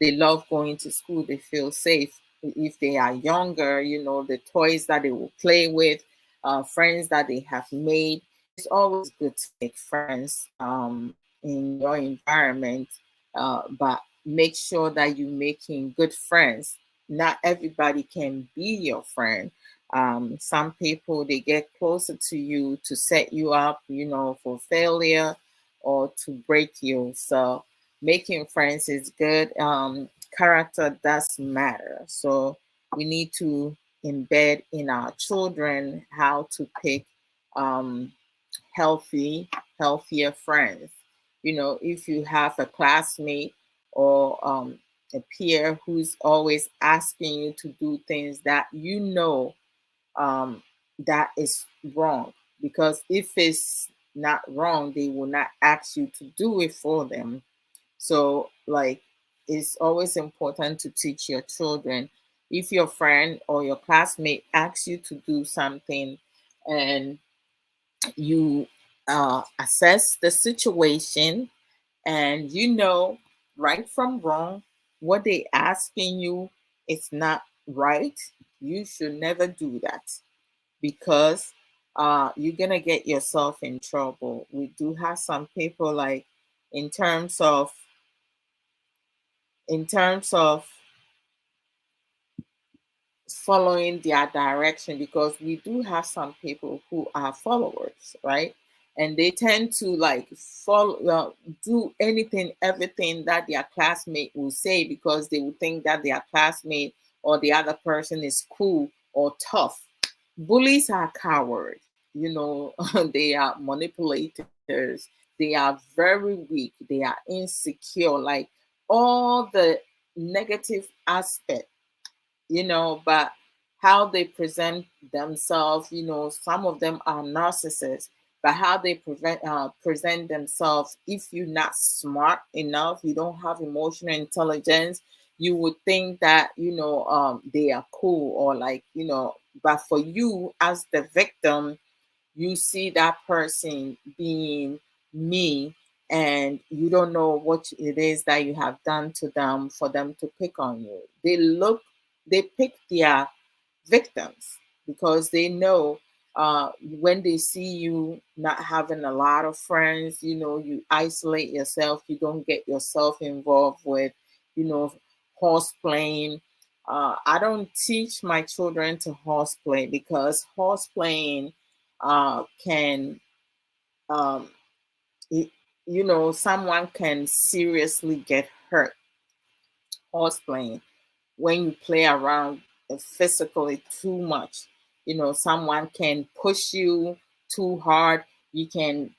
they love going to school, they feel safe. If they are younger, the toys that they will play with, friends that they have made. It's always good to make friends in your environment, but make sure that you're making good friends. Not everybody can be your friend. Some people, they get closer to you to set you up, for failure or to break you. So making friends is good. Character does matter. So we need to embed in our children how to pick um, healthy, healthier friends. If you have a classmate or a peer who's always asking you to do things that um, that is wrong, because if it's not wrong, they will not ask you to do it for them. So, like, it's always important to teach your children. If your friend or your classmate asks you to do something and you assess the situation and right from wrong, what they asking you is not right, you should never do that, because you're gonna get yourself in trouble. We do have some people like in terms of in terms of following their direction, because we do have some people who are followers, right? And they tend to like follow, do anything, everything that their classmate will say, because they will think that their classmate or the other person is cool or tough. Bullies are cowards, they are manipulators, they are very weak, they are insecure, like all the negative aspect, but how they present themselves, some of them are narcissists. But how they present themselves, if you're not smart enough, you don't have emotional intelligence, you would think that, they are cool, or like, but for you as the victim, you see that person being me, and you don't know what it is that you have done to them for them to pick on you. They pick their victims because they know, when they see you not having a lot of friends, you isolate yourself, you don't get yourself involved with, you know, horse playing. I don't teach my children to horseplay because horse playing can, um, y- someone can seriously get hurt horse playing when you play around physically too much. Someone can push you too hard. You can,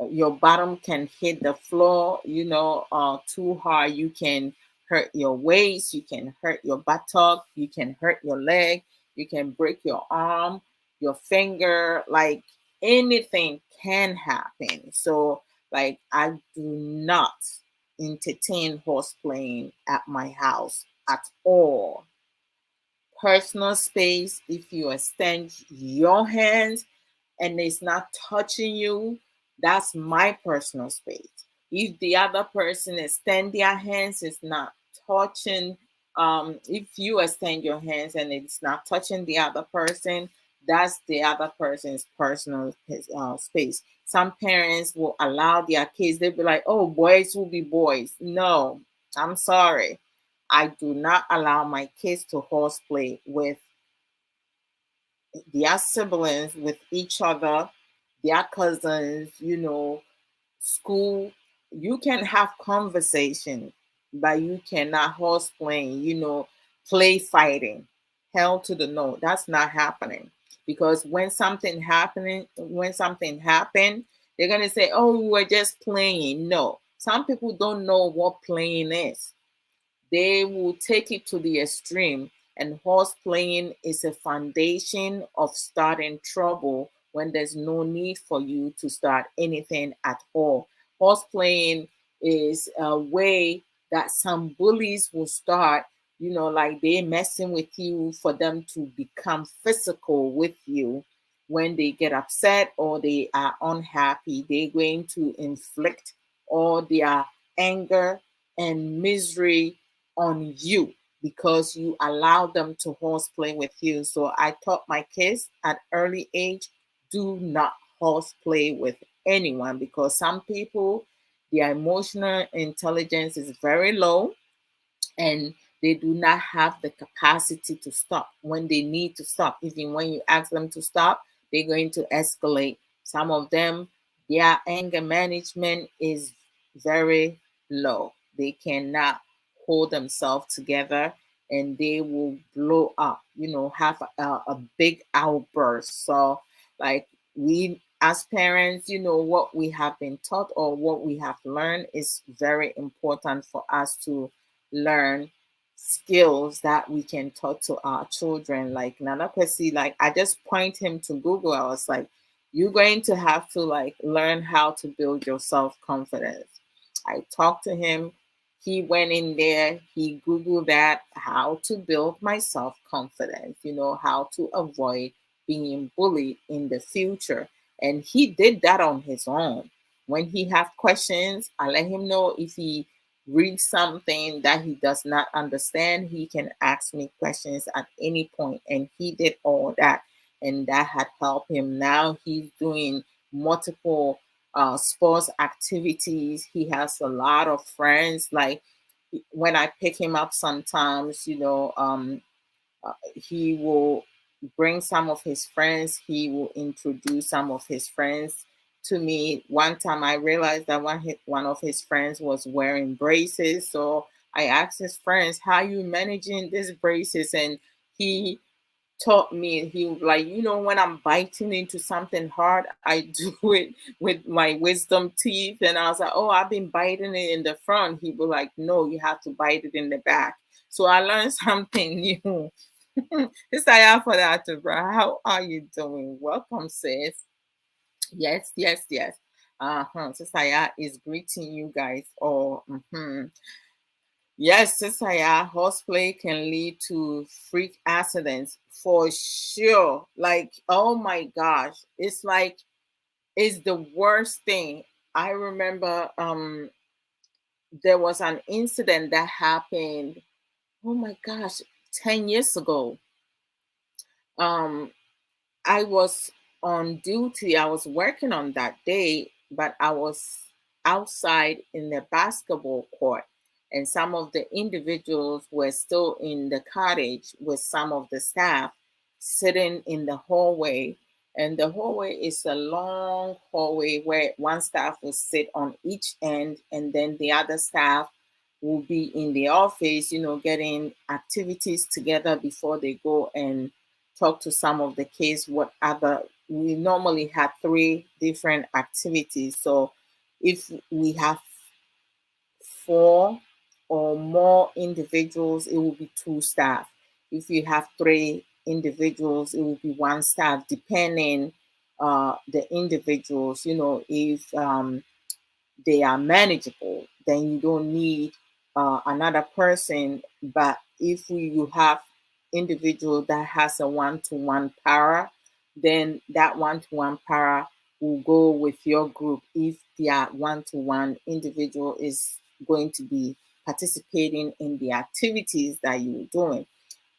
your bottom can hit the floor, too hard. You can hurt your waist. You can hurt your buttock. You can hurt your leg. You can break your arm, your finger. Like anything can happen. So, like, I do not entertain horse playing at my house at all. Personal space, if you extend your hands and it's not touching you, that's my personal space. If the other person extend their hands, it's not touching. If you extend your hands and it's not touching the other person, that's the other person's personal space. Some parents will allow their kids. They'll be like, "Oh, boys will be boys." No, I'm sorry. I do not allow my kids to horseplay with their siblings, with each other, their cousins, school. You can have conversation, but you cannot horse playing, play fighting. Hell to the no. That's not happening. Because when something happened, they're gonna say, "Oh, we were just playing." No. Some people don't know what playing is. They will take it to the extreme, and horse playing is a foundation of starting trouble when there's no need for you to start anything at all. Horse playing is a way that some bullies will start, like they messing with you for them to become physical with you. When they get upset or they are unhappy, they're going to inflict all their anger and misery on you because you allow them to horseplay with you. So I taught my kids at early age, do not horseplay with anyone, because some people, their emotional intelligence is very low, and they do not have the capacity to stop when they need to stop. Even when you ask them to stop, they're going to escalate. Some of them, their anger management is very low. They cannot hold themselves together, and they will blow up, have a big outburst. So, like, we as parents, what we have been taught or what we have learned is very important for us to learn skills that we can talk to our children. Like Nana Kwesi, like I just point him to Google. I was like, you're going to have to like learn how to build your self-confidence. I talked to him. He went in there, he Googled that, how to build my self-confidence, how to avoid being bullied in the future. And he did that on his own. When he have questions, I let him know. If he read something that he does not understand, he can ask me questions at any point. And he did all that. And that had helped him. Now he's doing multiple sports activities. He has a lot of friends. Like when I pick him up sometimes, he will bring some of his friends. He will introduce some of his friends to me. One time I realized that one of his friends was wearing braces. So I asked his friends, "How you managing these braces?" And he taught me. He was like, when I'm biting into something hard, I do it with my wisdom teeth. And I was like, "Oh, I've been biting it in the front." He was like, "No, you have to bite it in the back." So I learned something new. It's for that, bro. How are you doing? Welcome, sis. Yes, yes, yes. Sister is greeting you guys all. Yes, Sister, horseplay can lead to freak accidents for sure. Like, oh my gosh, it's like it's the worst thing. I remember there was an incident that happened, oh my gosh, 10 years ago. Um I was on duty. I was working on that day, but I was outside in the basketball court, and some of the individuals were still in the cottage with some of the staff sitting in the hallway. And the hallway is a long hallway where one staff will sit on each end, and then the other staff will be in the office, getting activities together before they go and talk to some of the kids. What other We normally have three different activities. So if we have four or more individuals, it will be two staff. If you have three individuals, it will be one staff, depending the individuals. If they are manageable, then you don't need another person. But if you have individual that has a one-to-one power, then that one-to-one power will go with your group if their one-to-one individual is going to be participating in the activities that you're doing.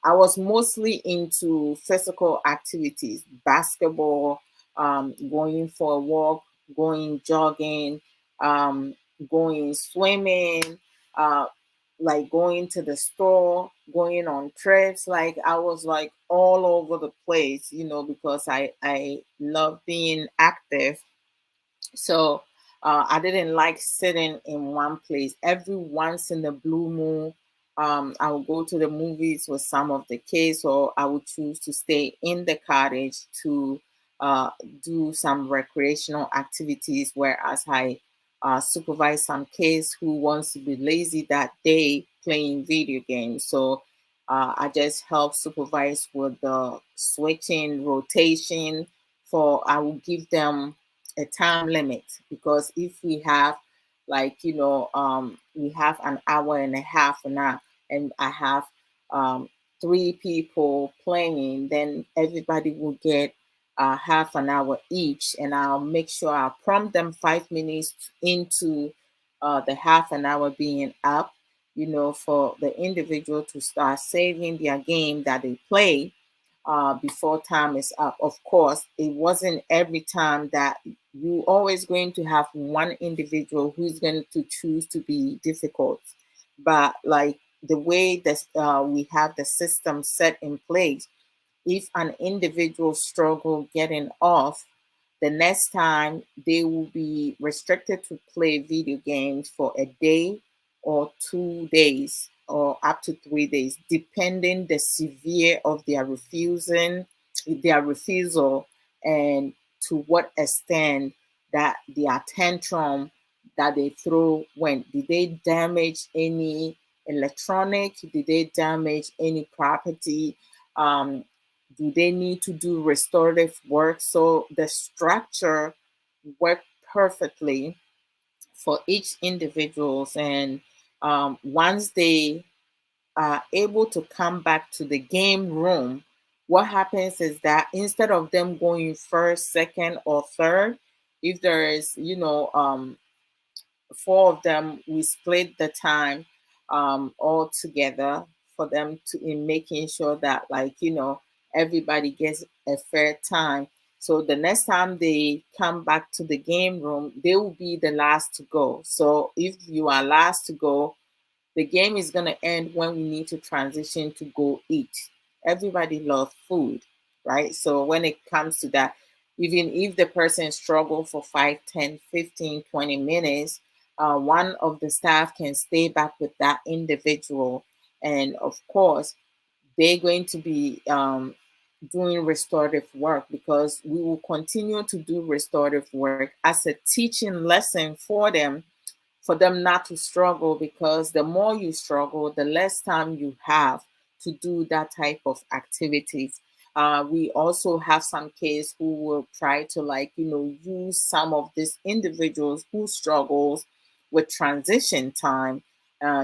I was mostly into physical activities, basketball, going for a walk, going jogging, um, going swimming, uh, like going to the store, going on trips. Like I was like all over the place, because I love being active. So I didn't like sitting in one place. Every once in the blue moon, I would go to the movies with some of the kids, or I would choose to stay in the cottage to uh, do some recreational activities. Whereas I supervise some kids who wants to be lazy that day playing video games. So I just help supervise with the switching, rotation. For I will give them a time limit, because if we have like we have an hour and a half now, and I have um, three people playing, then everybody will get half an hour each, and I'll make sure I prompt them 5 minutes into the half an hour being up, for the individual to start saving their game that they play before time is up. Of course, it wasn't every time that you always going to have one individual who's going to choose to be difficult. But like the way that we have the system set in place, if an individual struggle getting off, the next time they will be restricted to play video games for a day or 2 days or up to 3 days, depending the severe of their refusal, and to what extent that the tantrum that they throw went. Did they damage any electronic? Did they damage any property? Um, do they need to do restorative work? So the structure worked perfectly for each individuals. And once they are able to come back to the game room, what happens is that instead of them going first, second, or third, if there is, four of them, we split the time all together for them to in making sure that everybody gets a fair time. So the next time they come back to the game room, they will be the last to go. So if you are last to go, the game is going to end when we need to transition to go eat. Everybody loves food, right? So when it comes to that, even if the person struggle for 5, 10, 15, 20 minutes, one of the staff can stay back with that individual. And of course, they're going to be doing restorative work, because we will continue to do restorative work as a teaching lesson for them not to struggle, because the more you struggle, the less time you have to do that type of activities. We also have some kids who will try to, like, use some of these individuals who struggles with transition time,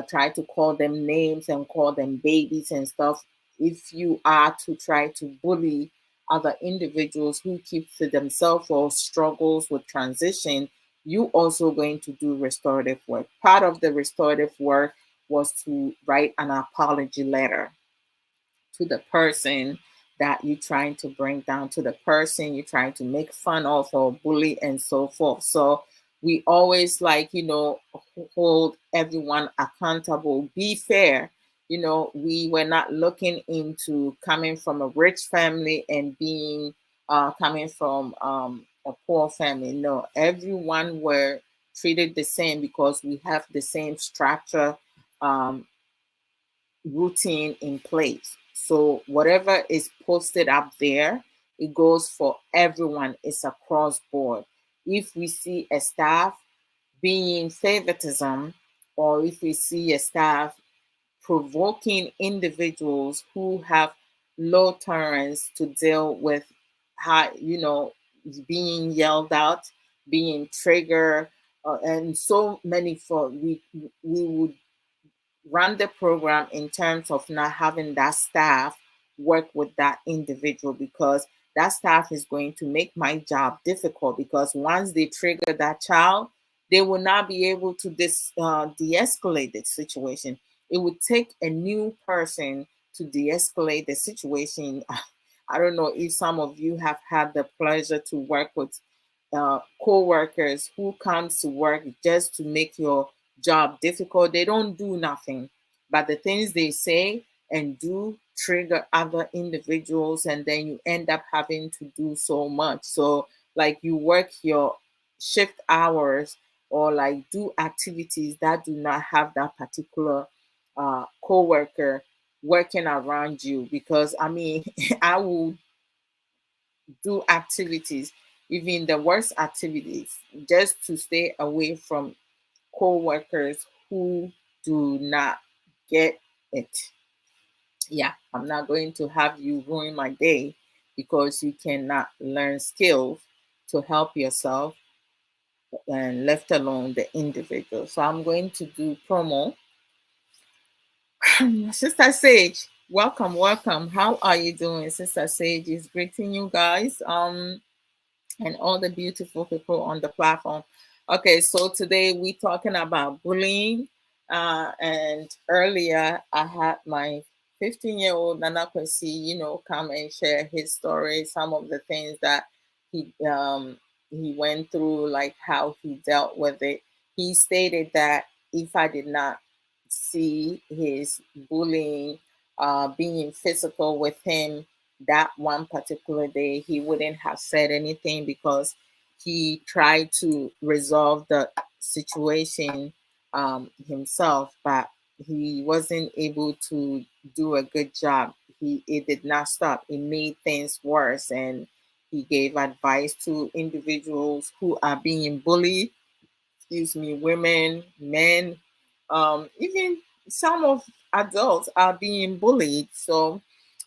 try to call them names and call them babies and stuff. If you are to try to bully other individuals who keep to themselves or struggles with transition, you also going to do restorative work. Part of the restorative work was to write an apology letter to the person that you're trying to bring down, to the person you're trying to make fun of or bully and so forth. So we always, like, hold everyone accountable, be fair. We were not looking into coming from a rich family and being coming from a poor family. No, everyone were treated the same because we have the same structure, um, routine in place. So whatever is posted up there, it goes for everyone. It's across board. If we see a staff being favoritism, or if we see a staff provoking individuals who have low tolerance to deal with high, being yelled out, being triggered, and so many, for we would run the program in terms of not having that staff work with that individual, because that staff is going to make my job difficult, because once they trigger that child, they will not be able to de-escalate the situation. It would take a new person to de-escalate the situation. I don't know if some of you have had the pleasure to work with co-workers who comes to work just to make your job difficult. They don't do nothing, but the things they say and do trigger other individuals, and then you end up having to do so much. So, like, you work your shift hours, or like do activities that do not have that particular co-worker working around you, because I mean, I will do activities, even the worst activities, just to stay away from co-workers who do not get it. Yeah, I'm not going to have you ruin my day because you cannot learn skills to help yourself, and left alone the individual. So I'm going to do promo. Sister Sage, welcome, welcome. How are you doing? Sister Sage is greeting you guys. And all the beautiful people on the platform. Okay, so today we're talking about bullying. And earlier I had my 15-year-old Nana Kwesi, come and share his story, some of the things that he went through, like how he dealt with it. He stated that if I did not see his bullying being physical with him that one particular day, he wouldn't have said anything, because he tried to resolve the situation himself, but he wasn't able to do a good job. It did not stop. It made things worse, and he gave advice to individuals who are being bullied. Excuse me, women, men, even some of adults are being bullied. So,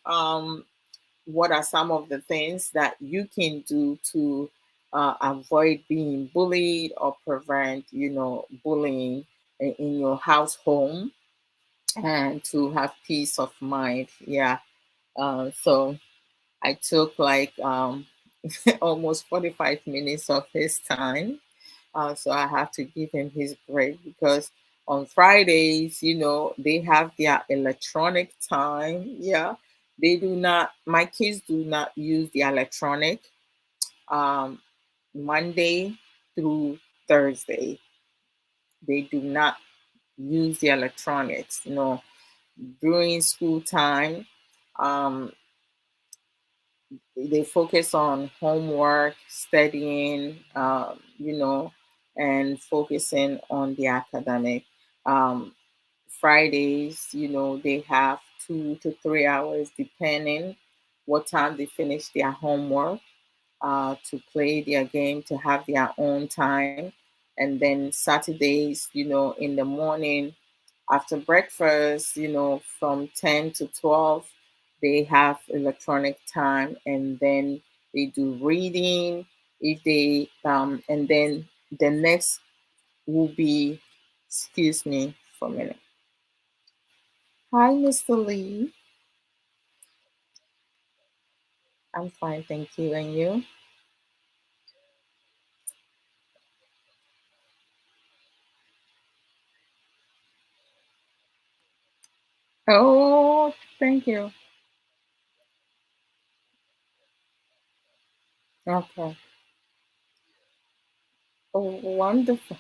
um, what are some of the things that you can do to avoid being bullied or prevent, bullying in your household, and to have peace of mind? Yeah. So I took like almost 45 minutes of his time. So I have to give him his break, because on Fridays, they have their electronic time. Yeah. They do not, my kids do not use the electronic um, Monday through Thursday. They do not use the electronics. During school time, um, they focus on homework, studying, and focusing on the academic. Um, Fridays, they have 2 to 3 hours, depending what time they finish their homework, to play their game, to have their own time. And then Saturdays, in the morning, after breakfast, from 10 to 12, they have electronic time, and then they do reading. If they and then the next will be, excuse me for a minute. Hi, Mr. Lee. I'm fine, thank you. And you? Oh, thank you. Okay. Oh, wonderful.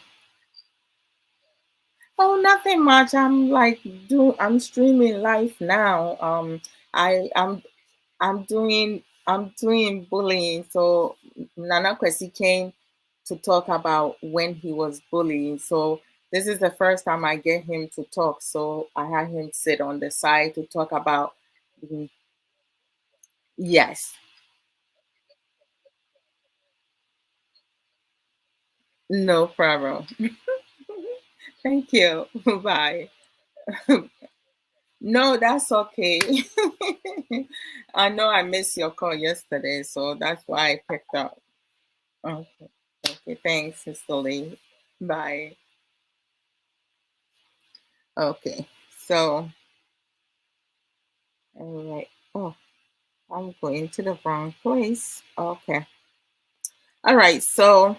Oh, nothing much. I'm streaming live now. I'm doing bullying. So Nana Kwesi came to talk about when he was bullying. So this is the first time I get him to talk. So I had him sit on the side to talk about. Yes, no problem. Thank you. Bye. No, that's okay. I know I missed your call yesterday, so that's why I picked up. Okay. Okay. Thanks, Sister Lee. Bye. Okay. So, all right. Oh, I'm going to the wrong place. Okay. All right. So,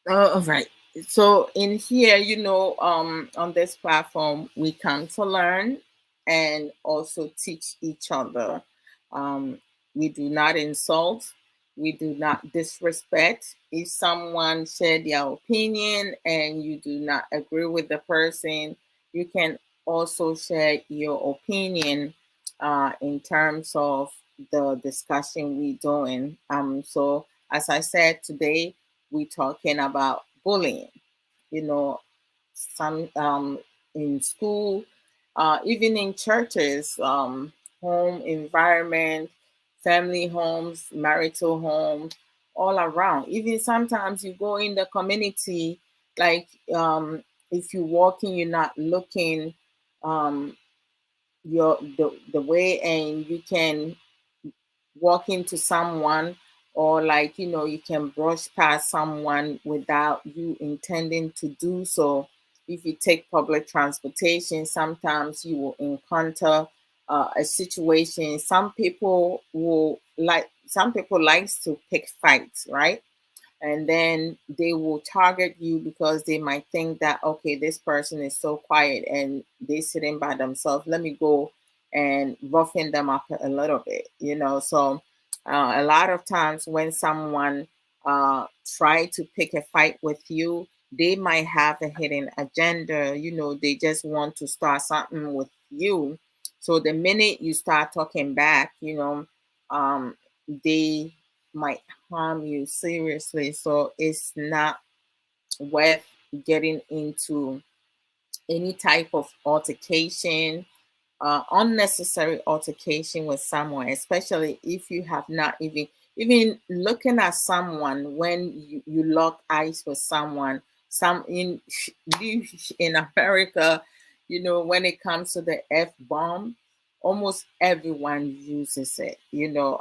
all right. So in here, on this platform, we come to learn and also teach each other. Um, we do not insult. We do not disrespect. If someone shared their opinion and you do not agree with the person, you can also share your opinion in terms of the discussion we're doing. So as I said today, we're talking about bullying. You know, some in school, even in churches, home environment, family homes, marital homes, all around. Even sometimes you go in the community, like if you're walking, you're not looking the way, and you can walk into someone, or like you can brush past someone without you intending to do so. If you take public transportation, sometimes you will encounter a situation. Some people likes to pick fights, right? And then they will target you because they might think that, okay, this person is so quiet and they sitting by themselves, let me go and roughing them up a little bit, so a lot of times when someone try to pick a fight with you, they might have a hidden agenda. They just want to start something with you. So the minute you start talking back, they might harm you seriously. So it's not worth getting into any type of altercation, unnecessary altercation with someone, especially if you have not even looking at someone when you lock eyes with someone. Some in America, when it comes to the F bomb, almost everyone uses it.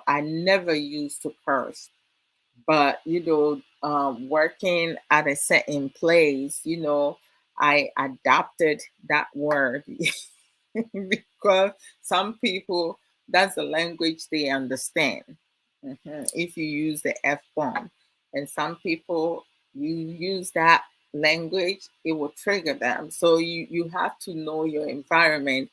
I never used to curse, but working at a certain place, I adopted that word because some people, that's the language they understand. If you use the F bomb, and some people, you use that language, it will trigger them. So you have to know your environment,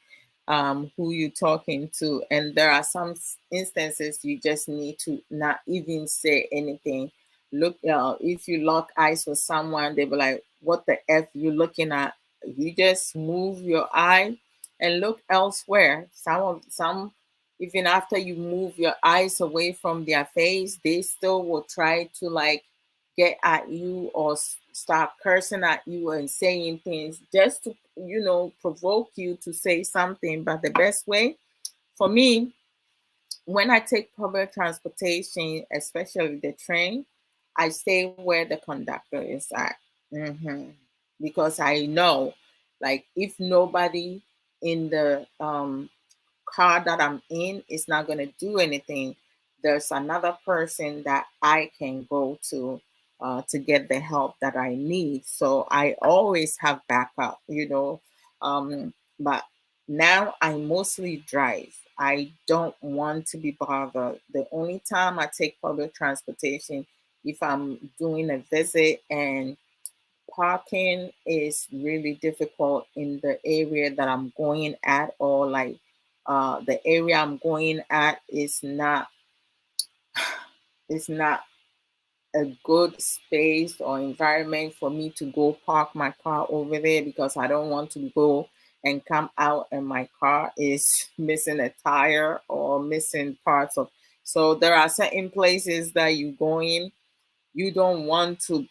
who you're talking to, and there are some instances you just need to not even say anything. Look, if you lock eyes with someone, they be like, "What the f you looking at?" You just move your eye and look elsewhere. Some even after you move your eyes away from their face, they still will try to like get at you or start cursing at you and saying things just to provoke you to say something. But the best way for me, when I take public transportation, especially the train, I stay where the conductor is at. hmm because I know, like, if nobody in the car that I'm in is not going to do anything, there's another person that I can go to get the help that I need. So I always have backup, you know. But now I mostly drive. I don't want to be bothered. The only time I take public transportation if I'm doing a visit, and parking is really difficult in the area that I'm going at, or like the area I'm going at is not a good space or environment for me to go park my car over there, because I don't want to go and come out and my car is missing a tire or missing parts of. So there are certain places that you go in, you don't want to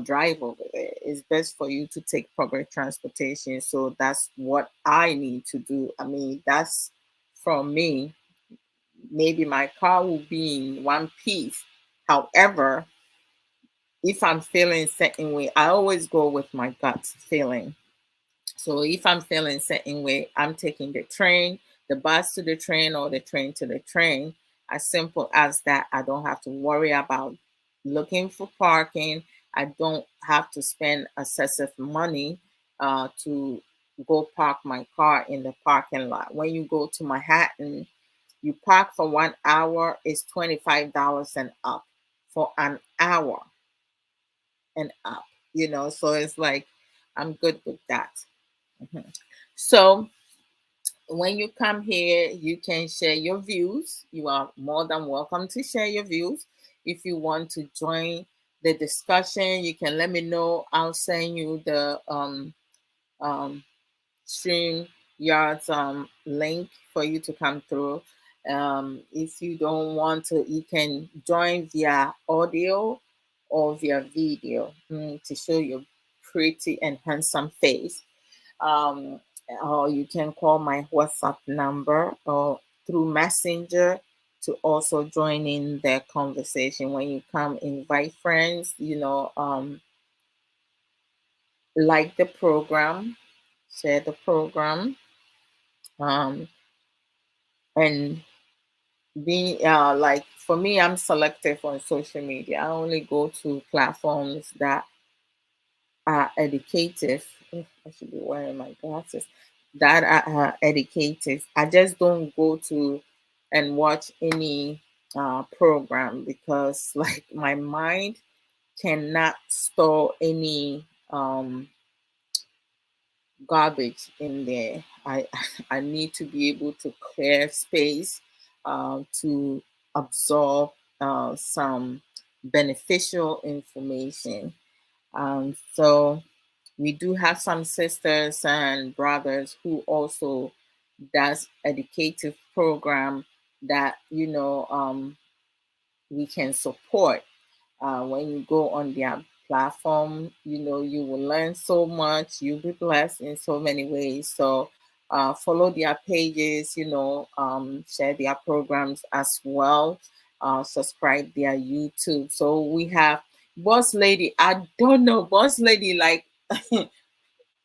drive over there. It's best for you to take public transportation. So that's what I need to do. I mean, that's from me. Maybe my car will be in one piece. However, if I'm feeling certain way, I always go with my gut feeling. So if I'm feeling certain way, I'm taking the train, the bus to the train, or the train to the train. As simple as that. I don't have to worry about looking for parking. I don't have to spend excessive money to go park my car in the parking lot. When you go to Manhattan, you park for 1 hour, is $25 and up for an hour and up. So it's like I'm good with that. Mhm. So when you come here, you can share your views. You are more than welcome to share your views. If you want to join the discussion, you can let me know. I'll send you the um, stream yards link for you to come through. If you don't want to, you can join via audio or via video, to show your pretty and handsome face. um, or you can call my WhatsApp number or through Messenger to also join in the conversation. When you come, invite friends, like the program, share the program, um, and be like, for me, I'm selective on social media. I only go to platforms that educative. I should be wearing my glasses. That are educative. I just don't go to and watch any program, because like my mind cannot store any garbage in there. I I need to be able to clear space to absorb some beneficial information. So we do have some sisters and brothers who also does educative program that we can support. When you go on their platform, you will learn so much. You'll be blessed in so many ways. So follow their pages, share their programs as well. Subscribe their YouTube. So we have Boss Lady. I don't know, Boss Lady, like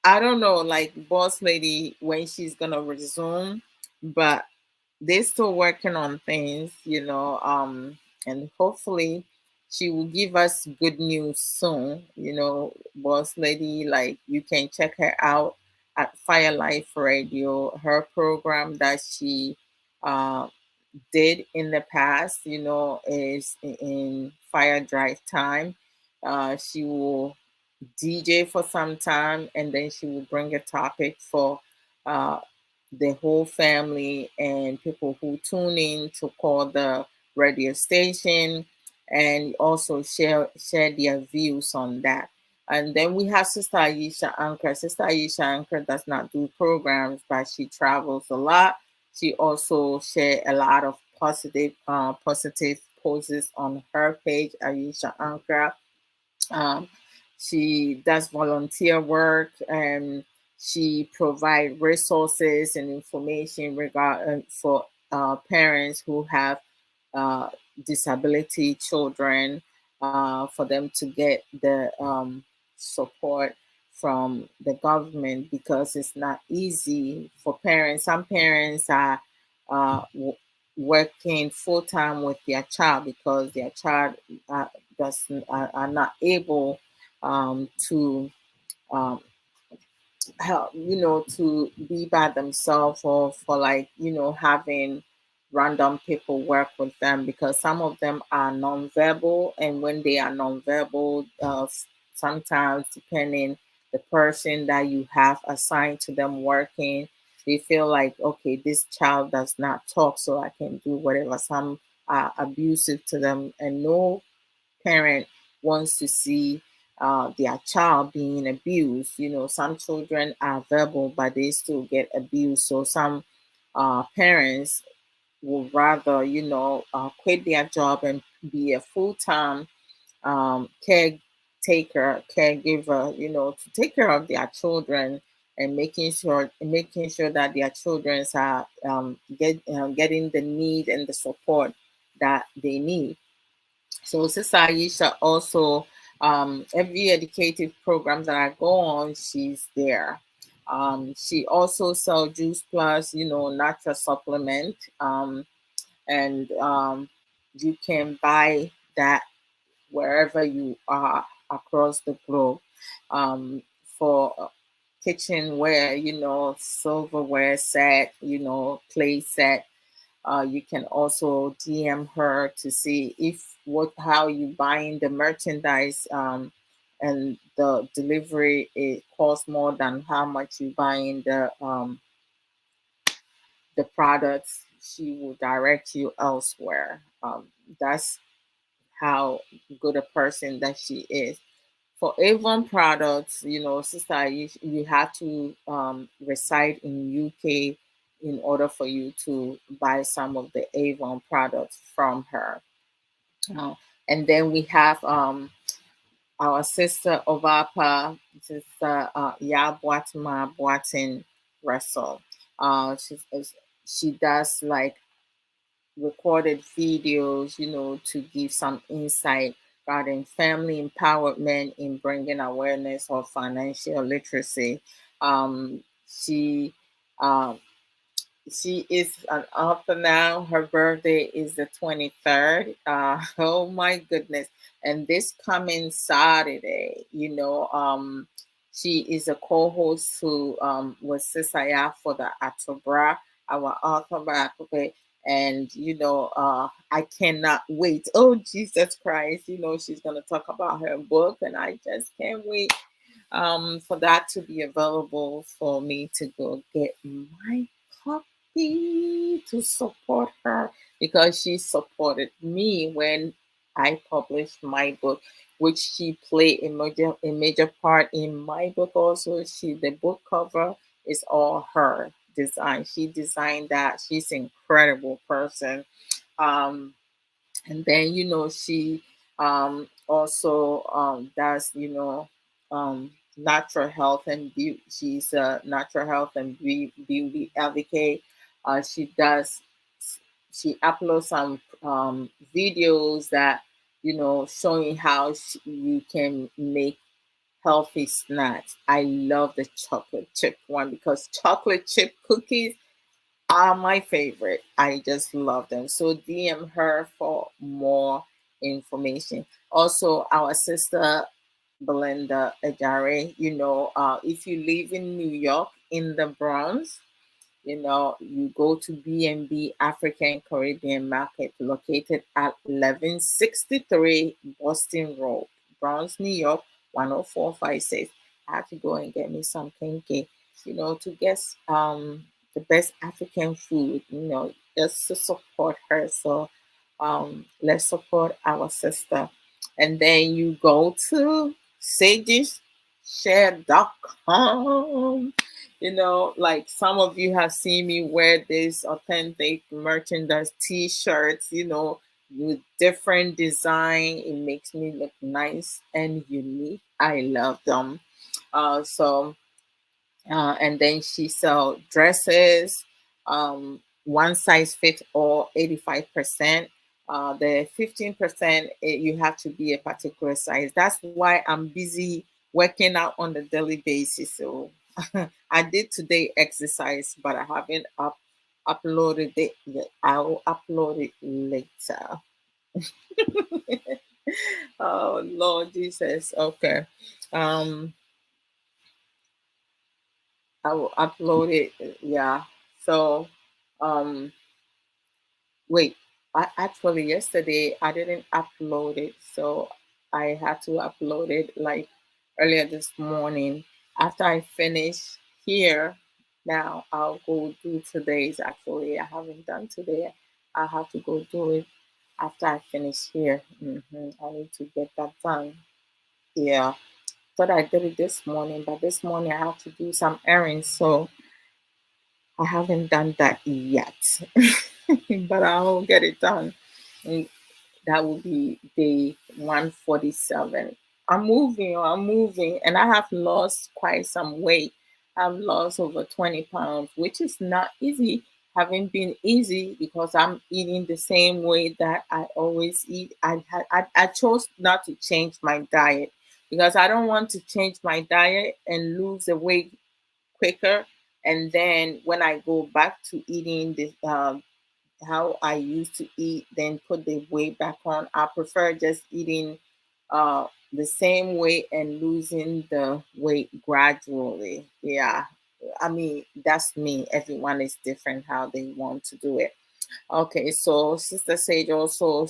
I don't know, like Boss Lady, when she's gonna resume, but they're still working on things, and hopefully she will give us good news soon. Boss Lady, like you can check her out at Fire Life Radio. Her program that she uh, did in the past, is in Fire Drive Time. She will DJ for some time, and then she will bring a topic for uh, the whole family and people who tune in to call the radio station, and also share their views on that. And then we have Sister Aisha Anchor. Sister Aisha Anchor does not do programs, but she travels a lot. She also share a lot of positive posts on her page, Aisha Anchor. um, she does volunteer work, and she provide resources and information for parents who have uh, disability children, for them to get the support from the government because it's not easy for parents. Some parents are working full time with their child because their child uh, are not able to um, help, to be by themselves, or for, like, having random people work with them, because some of them are nonverbal, and when they are nonverbal, sometimes, depending the person that you have assigned to them working, they feel like, okay, this child does not talk, so I can do whatever. Some are abusive to them, and no parent wants to see their child being abused. Some children are verbal, but they still get abused. So some parents would rather, quit their job and be a full time caregiver, to take care of their children, and making sure that their children are getting the need and the support that they need. So Sister Aisha also, every educative program that I go on, she's there. She also sells Juice Plus, natural supplement, and you can buy that wherever you are across the globe. For kitchenware, silverware set, clay set, you can also DM her to see if what how you buying the merchandise, and the delivery, it costs more than how much you buying the products. She will direct you elsewhere. That's how good a person that she is. For Avon products, sister, you have to reside in UK in order for you to buy some of the Avon products from her. Uh, and then we have our sister Ovapa, sister Ya Boatma Boatin Russell. She does like recorded videos, to give some insight regarding family empowerment in bringing awareness of financial literacy. She um, she is an author now. Her birthday is the 23rd. Oh my goodness. And this coming Saturday, she is a co-host who with Sisaya for the Atobra, our author biography. And I cannot wait. Oh Jesus Christ, she's gonna talk about her book, and I just can't wait for that to be available for me to go get my copy to support her, because she supported me when I published my book, which she played a major part in my book also. The book cover is all her design. She designed that. She's an incredible person. Um, and then she also does natural health and beauty. She's a natural health and beauty advocate. She does she uploads some videos that showing how you can make healthy snacks. I love the chocolate chip one, because chocolate chip cookies are my favorite. I just love them. So DM her for more information. Also, our sister Belinda Ajare, if you live in New York in the Bronx, you go to B&B African Caribbean Market, located at 1163 Boston Road, Bronx, New York, 10456. I have to go and get me some kinky, to get the best African food, just to support her. So let's support our sister. And then you go to sageshare.com. Like some of you have seen me wear this authentic merchandise t-shirts, with different design. It makes me look nice and unique. I love them. And then she sell dresses, one size fits all, 85%. The 15%, you have to be a particular size. That's why I'm busy working out on a daily basis. So I did today exercise, but I haven't uploaded it yet. I'll upload it later. Oh Lord Jesus. Okay. Um I will upload it. Yeah. So um wait, I actually yesterday I didn't upload it, so I had to upload it like earlier this morning. After I finish here, now I'll go do today's. Actually, I haven't done today. I have to go do it after I finish here. I need to get that done. Yeah, thought I did it this morning, but this morning I have to do some errands, so I haven't done that yet. But I'll get it done. And that will be day 147. I'm moving, and I have lost quite some weight. I've lost over 20 pounds, which is not easy. Haven't been easy because I'm eating the same way that I always eat. I chose not to change my diet because I don't want to change my diet and lose the weight quicker. And then when I go back to eating the how I used to eat, then put the weight back on. I prefer just eating the same way and losing the weight gradually. Yeah. I mean, that's me. Everyone is different how they want to do it. Okay, so Sister Sage also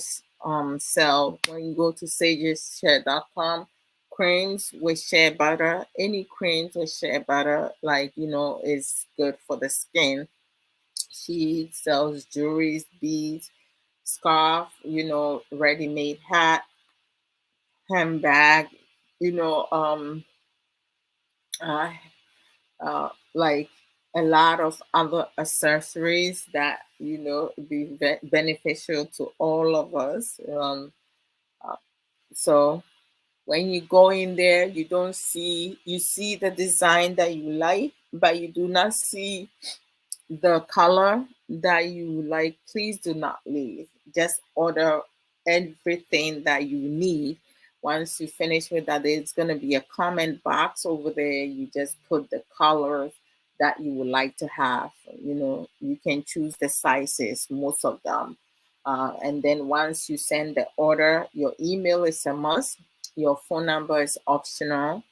sell when you go to sageshare.com creams with shea butter. Any creams with shea butter, like is good for the skin. She sells jewelry, beads, scarf, ready-made hat, handbag, you know, um, uh, like a lot of other accessories that be beneficial to all of us. Uh, so when you go in there, you see the design that you like, but you do not see the color that you like. Please do not leave. Just order everything that you need. Once you finish with that, there's going to be a comment box over there. You just put the colors that you would like to have. You can choose the sizes, most of them. And then once you send the order, your email is a must. Your phone number is optional.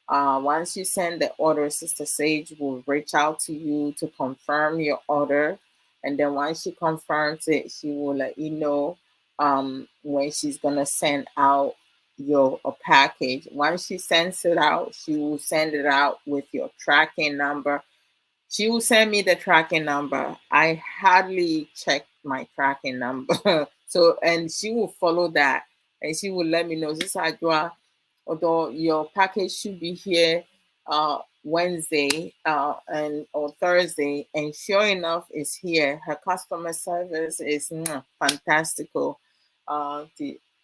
Once you send the order, Sister Sage will reach out to you to confirm your order. And then once she confirms it, she will let you know when she's going to send out your a package. Once she sends it out, she will send it out with your tracking number. She will send me the tracking number. I hardly check my tracking number. So, and she will follow that and she will let me know, this Adwa, although your package should be here Wednesday and or Thursday, and sure enough, it's here. Her customer service is fantastical.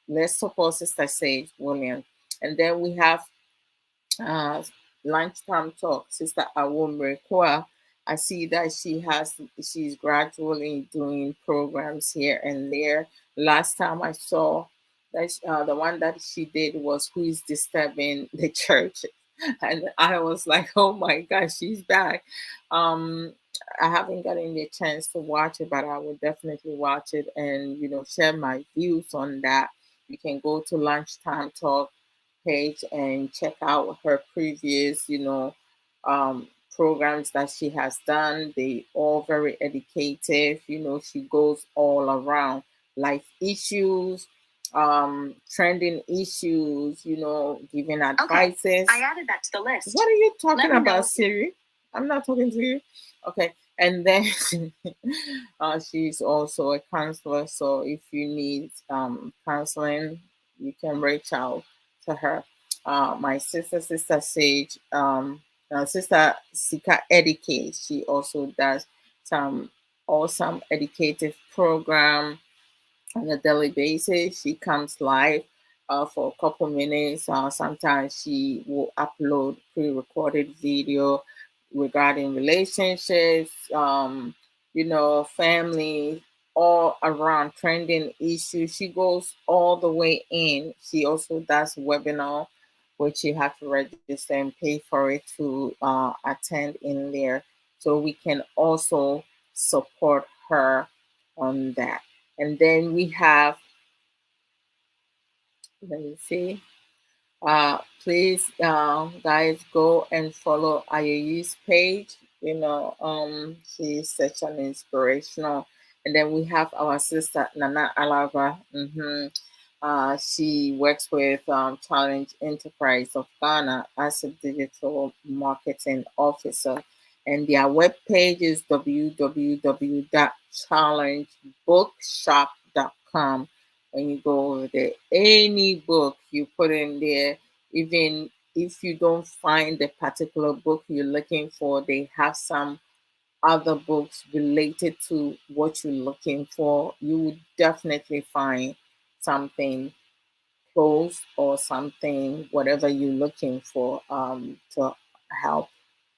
Let's support Sister Sage William, and then we have uh, lunchtime talk, Sister Awomrekoa. I see that she's gradually doing programs here and there. Last time I saw that the one that she did was Who is Disturbing the Church? And I was like, oh my gosh, she's back. Um, I haven't gotten the chance to watch it, but I will definitely watch it and share my views on that. You can go to lunchtime talk page and check out her previous, programs that she has done. They all very educative. She goes all around life issues, trending issues. Giving advices. I added that to the list. What are you talking about, Siri? I'm not talking to you. Okay, and then she's also a counselor. So if you need counseling, you can reach out to her. My sister Sage, sister Sika Educate, she also does some awesome educative program on a daily basis. She comes live for a couple minutes. Sometimes she will upload pre-recorded video regarding relationships, family, all around trending issues. She goes all the way in. She also does webinar which you have to register and pay for it to attend in there. So we can also support her on that. And then we have, let me see. Please, guys, go and follow Ayu's page. She's such an inspirational. And then we have our sister Nana Alava. She works with Challenge Enterprise of Ghana as a digital marketing officer. And their webpage is www.challengebookshop.com. When you go over there, any book you put in there, even if you don't find the particular book you're looking for, they have some other books related to what you're looking for. You would definitely find something close or something, whatever you're looking for, to help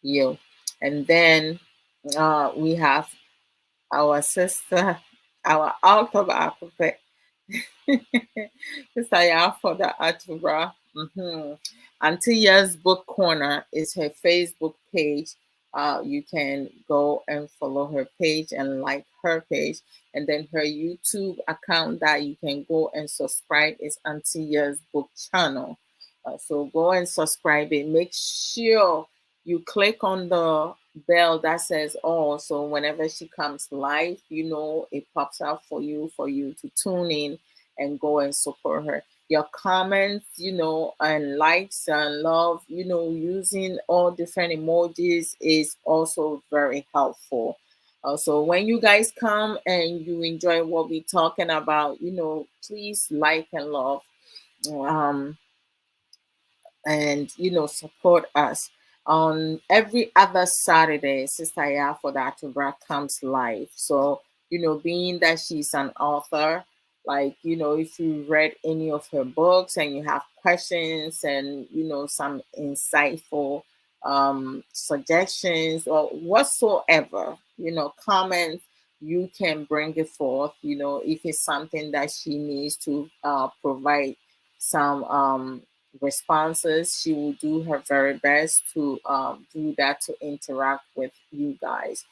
you. And then we have our sister, our out of alphabet. Saya for the Atubra. Antia's Book Corner is her Facebook page. You can go and follow her page and like her page. And then her YouTube account that you can go and subscribe is Antia's Book Channel. So go and subscribe it. Make sure you click on the bell that says all, so whenever she comes live, it pops out for you to tune in and go and support her. Your comments, and likes and love, using all different emojis is also very helpful. So when you guys come and you enjoy what we're talking about, please like and love. Um, and support us on every other Saturday. Sister Ya for the Atubra comes live. So being that she's an author, like if you read any of her books and you have questions and some insightful suggestions or whatsoever, comments, you can bring it forth. If it's something that she needs to provide some responses, she will do her very best to do that, to interact with you guys.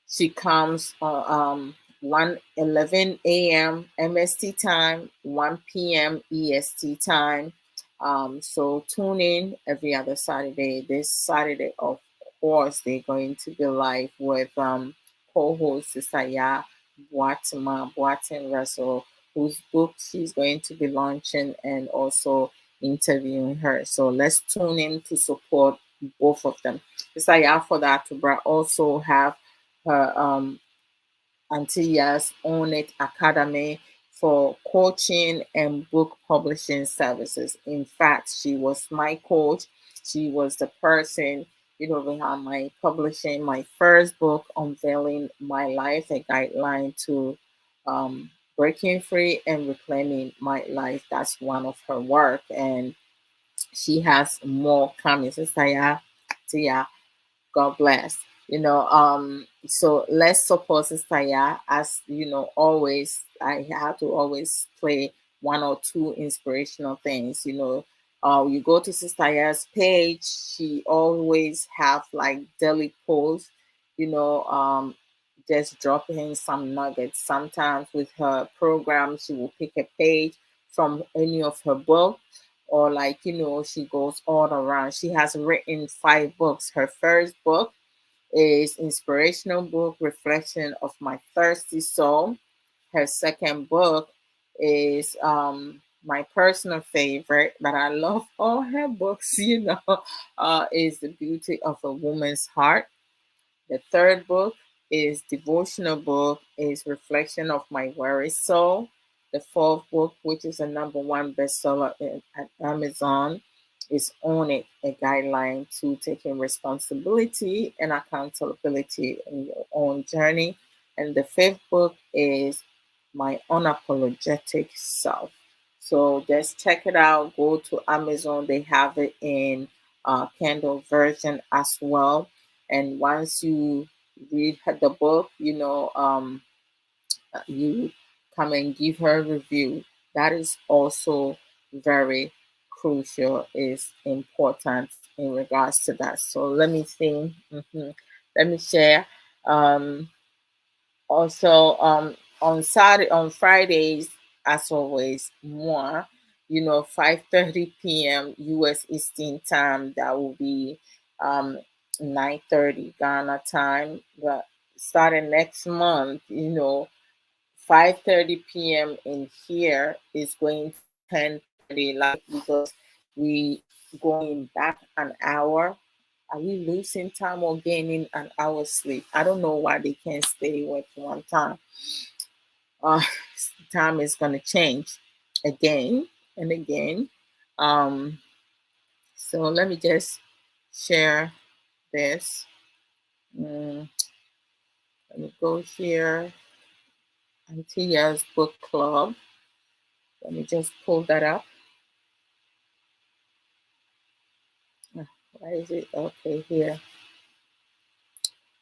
She comes 1:11 a.m. MST time, 1 p.m. EST time. So tune in every other Saturday. This Saturday, of course, they're going to be live with co-host Saya Boatin Russell, whose book she's going to be launching and also interviewing her. So let's tune in to support both of them. Saya for that, but also have her Antilla's Own It Academy for coaching and book publishing services. In fact, she was my coach. She was the person, behind my publishing my first book, Unveiling My Life, a guideline to breaking free and reclaiming my life. That's one of her work, and she has more coming. So, Saya, Tia, God bless. So let's support Sister Ya. As always, I have to always play one or two inspirational things. You go to Sister Ya's page, she always have like daily posts, you know, um, just drop in some nuggets. Sometimes with her program, she will pick a page from any of her books, or like she goes all around. She has written 5 books. Her first book is inspirational book, Reflection of My Thirsty Soul. Her second book is my personal favorite, but I love all her books, is The Beauty of a Woman's Heart. The third book is devotional book, is Reflection of My Weary Soul. The fourth book, which is a #1 bestseller at Amazon, is Own It, a guideline to taking responsibility and accountability in your own journey. And the fifth book is My Unapologetic Self. So just check it out. Go to Amazon. They have it in Kindle version as well. And once you read the book, you come and give her a review. That is also very crucial, is important in regards to that. So let me see. Let me share. Um, Also, on Fridays, as always, more, 5:30 p.m. U.S. Eastern time. That will be 9:30 Ghana time. But starting next month, 5:30 p.m. in here is going to 10:30, like, because we going back an hour. Are we losing time or gaining an hour's sleep? I don't know why they can't stay with one time. Uh, Time is going to change again and again. Um, so let me just share this. Let me go here. Antia's book club. Let me just pull that up. Why is it okay here?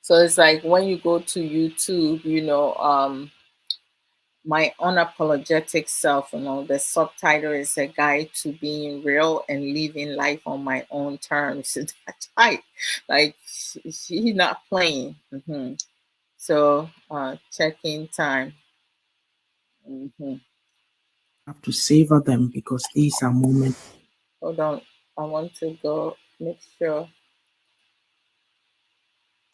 So it's like when you go to YouTube, my unapologetic self, the subtitle is a guide to being real and living life on my own terms. That's right. Like, she's not playing. So check-in time. hmm Have to savor them because these are moments Hold on. I want to go make sure.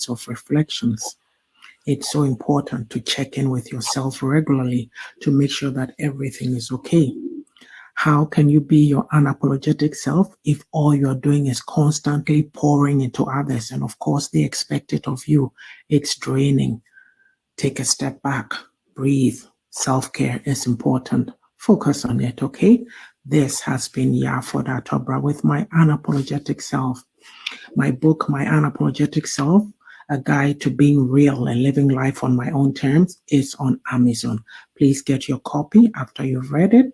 of reflections. It's so important to check in with yourself regularly to make sure that everything is okay. How can you be your unapologetic self if all you're doing is constantly pouring into others? And of course, they expect it of you. It's draining. Take a step back, breathe. Self care is important. Focus on it, okay? This has been Yafod Atobra with my unapologetic self. My book, My Unapologetic Self, A Guide to Being Real and Living Life on My Own Terms, is on Amazon. Please get your copy after you've read it.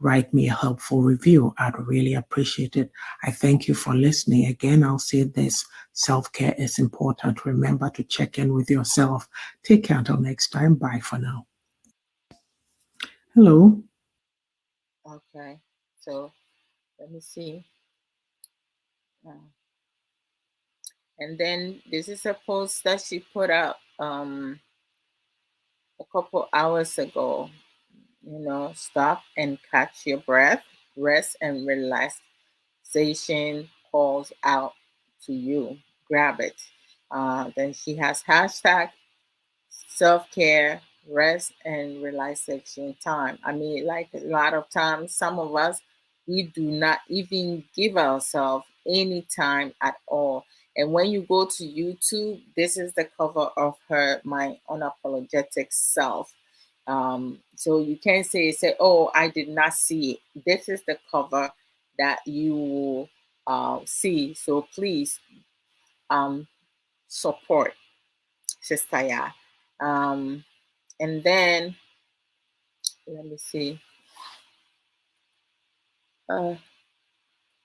Write me a helpful review. I'd really appreciate it. I thank you for listening. Again, I'll say this: self care is important. Remember to check in with yourself. Take care until next time. Bye for now. Hello. Okay. So let me see. Uh, and then this is a post that she put up a couple hours ago. Stop and catch your breath, rest and relaxation calls out to you. Grab it. Then she has hashtag self care, rest, and relaxation time. I mean, like, a lot of times, some of us, we do not even give ourselves any time at all. And when you go to YouTube, this is the cover of her, My Unapologetic Self. So you can't say, oh, I did not see it. This is the cover that you will see. So please um, support Sister Ya. Um, and then let me see. Uh,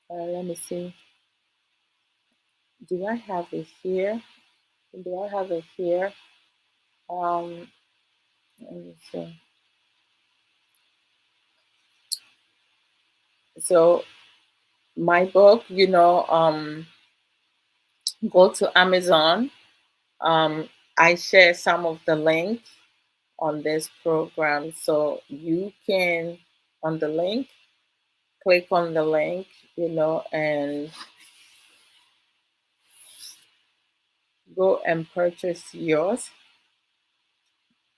Let me see. Do I have it here? Do I have it here? Um, Let me see. So my book, go to Amazon. I share some of the link on this program, so you can, on the link, click on the link, and go and purchase yours.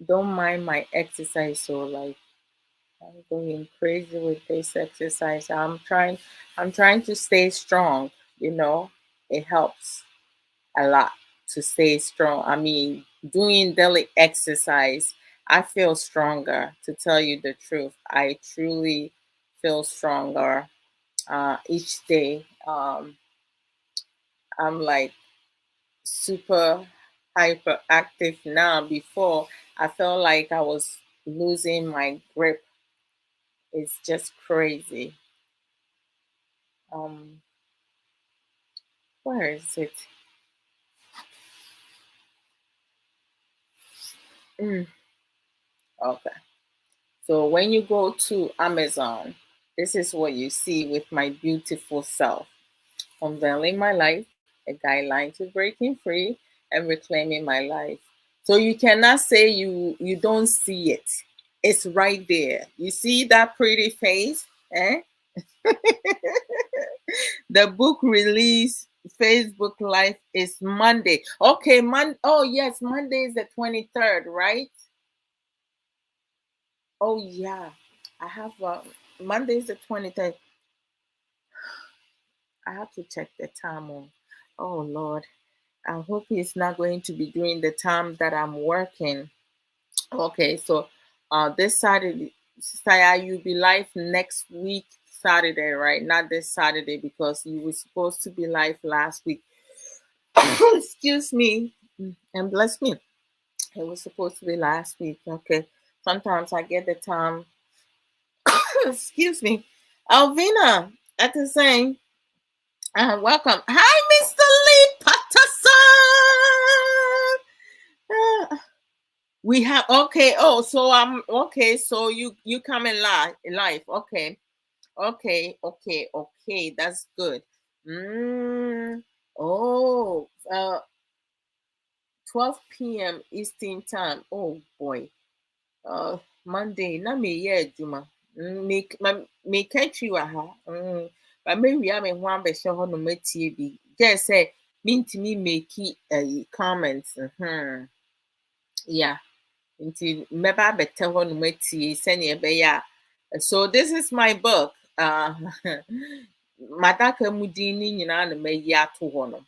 Don't mind my exercise, so, like, I'm going crazy with this exercise. I'm trying to stay strong, you know. It helps a lot to stay strong. I mean, doing daily exercise, I feel stronger, to tell you the truth. I truly feel stronger each day. I'm like super hyperactive now. Before, I felt like I was losing my grip. It's just crazy. Um, where is it? Mm, okay. So when you go to Amazon, This is what you see with my beautiful self. Unveiling my life, a guideline to breaking free and reclaiming my life. So you cannot say you don't see it. It's right there. You see that pretty face? Eh? The book release Facebook Live is Monday. Okay, oh yes, Monday is the 23rd, right? Oh yeah. I have Monday is the 23rd. I have to check the time on. Oh Lord. I hope he's not going to be doing the time that I'm working. Okay, so this Saturday, Saya, you'll be live next week, Saturday, right? Not this Saturday because you were supposed to be live last week. Excuse me, and bless me. It was supposed to be last week. Okay, sometimes I get the time. Excuse me, Alvina at the same. Welcome. Hi, Mr. Lee Patterson. We have okay. Oh, so I'm okay. So you coming live. Okay, okay. That's good. Mm, oh, 12 p.m. Eastern time. Oh boy. Monday. Na me yeah juma. Me catch you aha. But maybe I'm in one be show no me TV. Just say mean to me make comments. Yeah. Nti mmɛba abɛtɛ hɔ nom atie sɛnea ɛbɛyɛ a so this is my book madaka mu din ne nyinaa na mayi ato hɔ no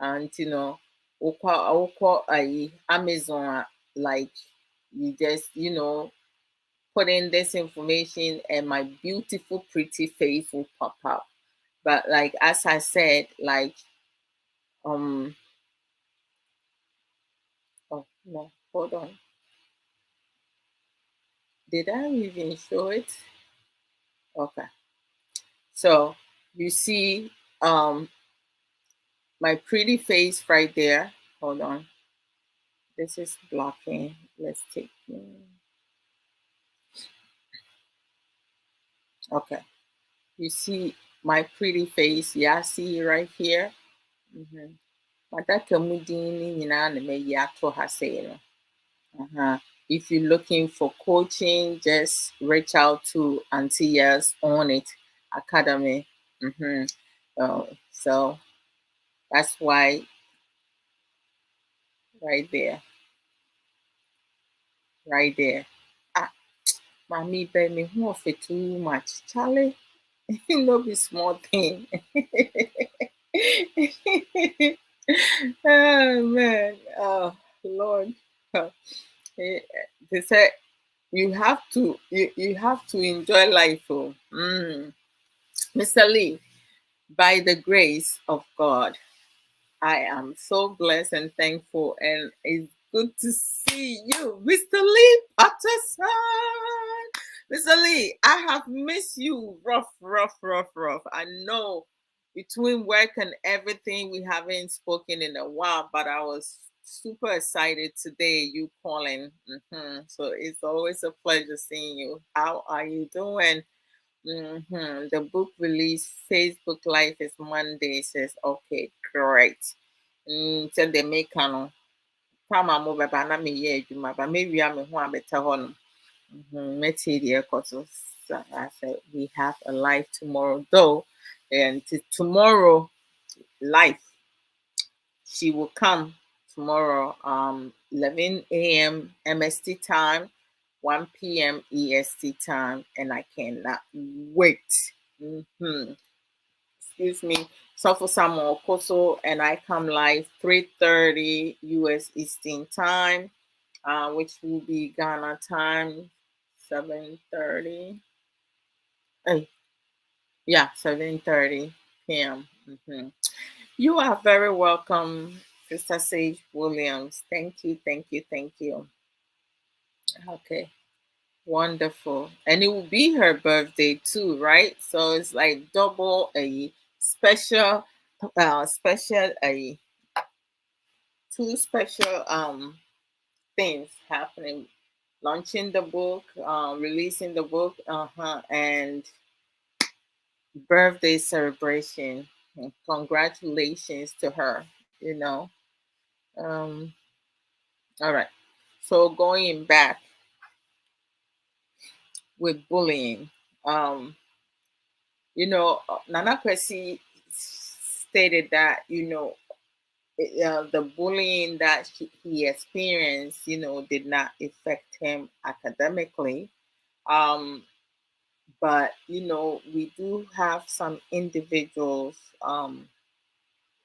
nti no wokɔ Amazon a like you just put in this information and my beautiful pretty face will pop up. But like as I said, like oh no, hold on, did I even show it? Okay. So you see my pretty face right there. Hold on. This is blocking. Let's take. Okay. You see my pretty face. Yeah, see right here. Madaka mudini nyinaa na meyi ato ha sei no. If you're looking for coaching, just reach out to Auntie Yes on it Academy. So that's why right there. Right there. Ah, mommy, baby, me who of it too much. Charlie, no be small thing. Oh man, oh Lord. They say you have to enjoy life. Oh. Mr. Lee, by the grace of God, I am so blessed and thankful, and it's good to see you, Mr. Lee Patterson. Mr. Lee, I have missed you rough. I know between work and everything, we haven't spoken in a while, but I was super excited today, you calling. So it's always a pleasure seeing you. How are you doing? The book release Facebook Live is Monday. Says okay, great. Sɛ deɛ meka no time a mobɛba na meyɛ adwuma ba mewia me ho abɛtɛ hɔ no mɛtie deɛ ɛkɔ so. So I said we have a live tomorrow though, and tomorrow live she will come tomorrow 11 a.m. MST time, 1 p.m. EST time, and I cannot wait. Excuse me. So for Samuel Koso, and I come live 3:30 US Eastern time, which will be Ghana time 7:30. Yeah, 7:30 p.m. You are very welcome, Sister Sage Williams. Thank you. Okay. Wonderful. And it will be her birthday too, right? So it's like double a special a two special things happening launching the book, releasing the book, and birthday celebration. Congratulations to her, you know. Um, all right. So going back with bullying, um, Nana Kwesi stated that, the bullying that he experienced, did not affect him academically. Um, but, we do have some individuals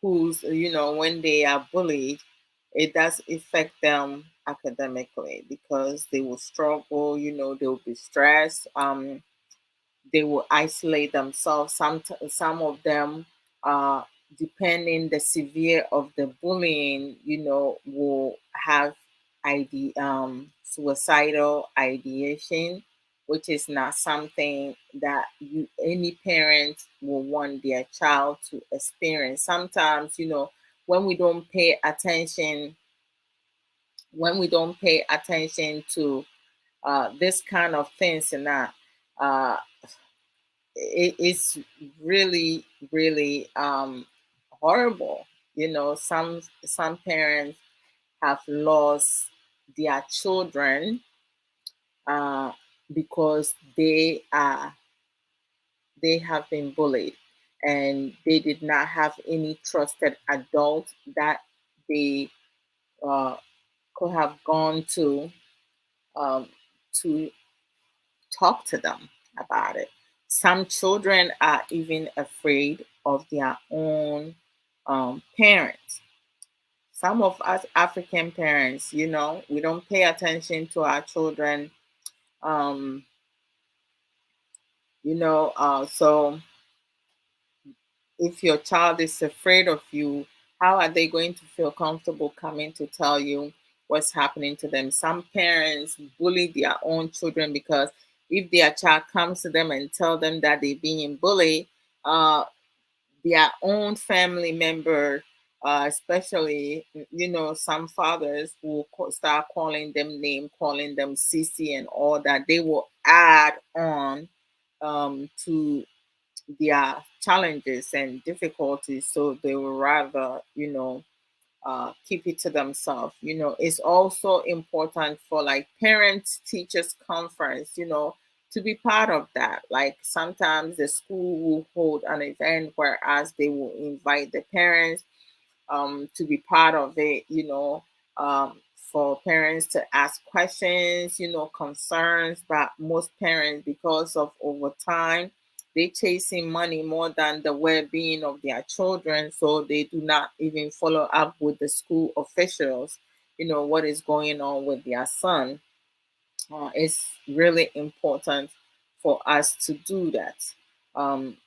who's, when they are bullied, it does affect them academically because they will struggle, they will be stressed. They will isolate themselves. Some of them, uh, depending the severe of the bullying, will have suicidal ideation, which is not something that any parent will want their child to experience. Sometimes, when we don't pay attention, when we don't pay attention to this kind of things and that. Uh, it's really really horrible. Some parents have lost their children uh, because they have been bullied, and they did not have any trusted adult that they uh, could have gone um, to talk to them about it. Some children are even afraid of their own parents. Some of us African parents, we don't pay attention to our children. Um, so if your child is afraid of you, how are they going to feel comfortable coming to tell you what's happening to them? Some parents bully their own children because if their child comes to them and tell them that they're being bullied, uh, their own family member, especially, some fathers will start calling them name, calling them sissy and all that. They will add on to their challenges and difficulties, so they will rather, keep it to themselves. It's also important for like parents teachers conference, to be part of that. Like sometimes the school will hold an event whereas they will invite the parents to be part of it, for parents to ask questions, concerns. But most parents, because of over time, they chasing money more than the well-being of their children, so they do not even follow up with the school officials, what is going on with their son. It's really important for us to do that. Um,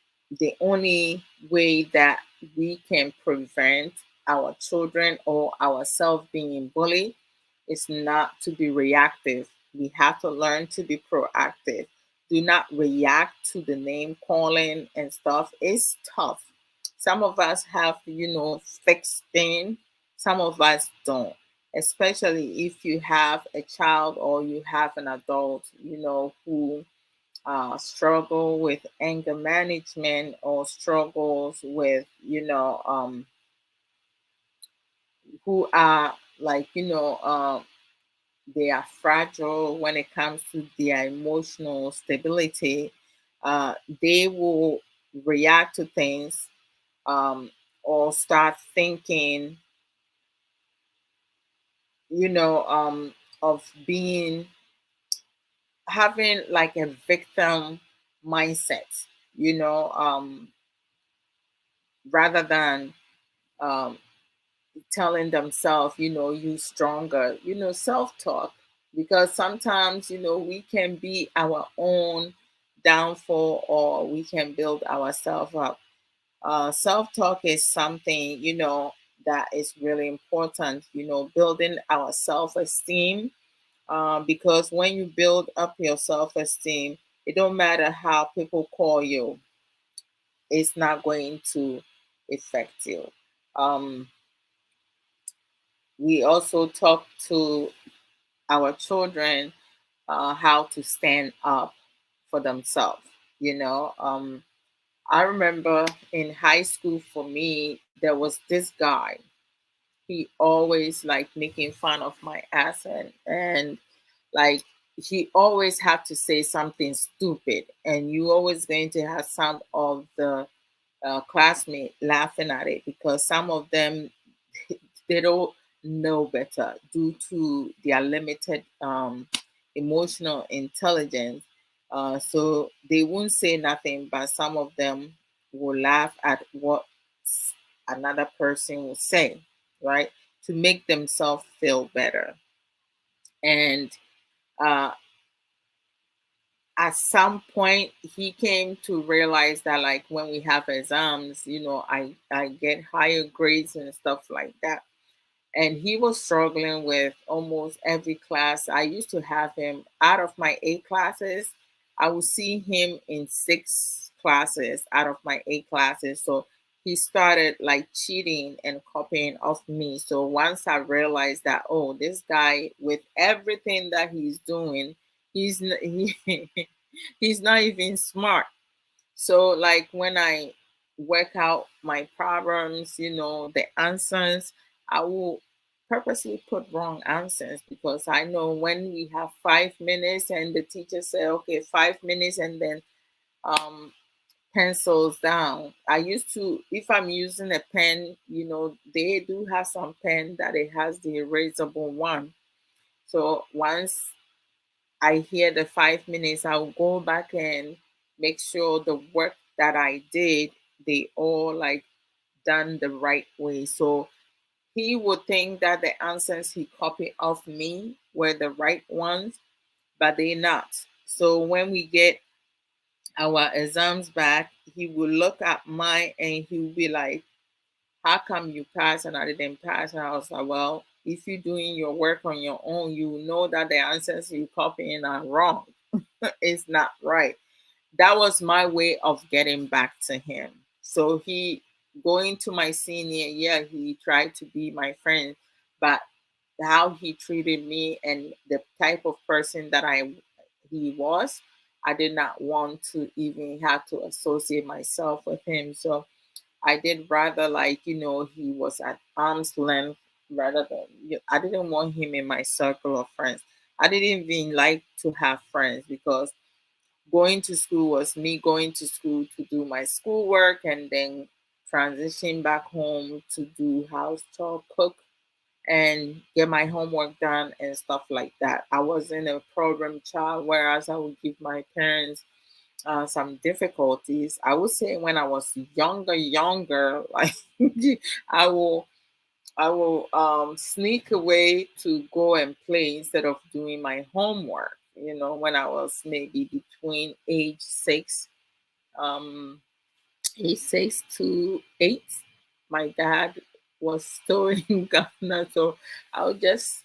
the only way that we can prevent our children or ourselves being bullied is not to be reactive. We have to learn to be proactive. Do not react to the name calling and stuff. It's tough. Some of us have, thick skin, some of us don't, especially if you have a child or you have an adult, who struggle with anger management or struggles with, who are like, they are fragile when it comes to their emotional stability. Uh, they will react to things, um, or start thinking, you know, um, of being having like a victim mindset, you know, um, rather than um, telling themselves, you stronger, self talk. Because sometimes, we can be our own downfall or we can build ourselves up. Self talk is something, that is really important, building our self esteem. Because when you build up your self esteem, it don't matter how people call you, it's not going to affect you. Um, we also talk to our children how to stand up for themselves. You know, I remember in high school for me, there was this guy. He always like making fun of my accent, and like he always had to say something stupid, and you always going to have some of the classmates laughing at it because some of them they don't know better due to their limited emotional intelligence. So they won't say nothing, but some of them will laugh at what another person will say, right? To make themselves feel better. And uh, at some point, he came to realize that, like, when we have exams, I get higher grades and stuff like that, and he was struggling with almost every class. I used to have him out of my 8 classes. I would see him in 6 classes out of my 8 classes. So he started like cheating and copying off me. So once I realized that, oh, this guy with everything that he's doing, he, he's not even smart. So like when I work out my problems, the answers, I will purposely put wrong answers because I know when we have 5 minutes and the teacher say, okay, 5 minutes, and then um pencils down. I used to, if I'm using a pen, they do have some pen that it has the erasable one. So once I hear the 5 minutes, I'll go back and make sure the work that I did, they all like done the right way. So he would think that the answers he copied off me were the right ones, but they're not. So when we get our exams back, he will look at mine and he will be like, how come you passed and I didn't pass? And I was like, well, if you're doing your work on your own, you know that the answers you copying are wrong. It's not right. That was my way of getting back to him. So he going to my senior year, he tried to be my friend, but how he treated me and the type of person that he was, I did not want to even have to associate myself with him. So I did rather like, he was at arm's length rather than, I didn't want him in my circle of friends. I didn't even like to have friends because going to school was me going to school to do my schoolwork and then transition back home to do house chore, cook, and get my homework done and stuff like that. I wasn't a problem child, whereas I would give my parents some difficulties. I would say when I was younger, like I will sneak away to go and play instead of doing my homework. When I was maybe between um, age 6 to 8, my dad was still in Ghana, so I'll just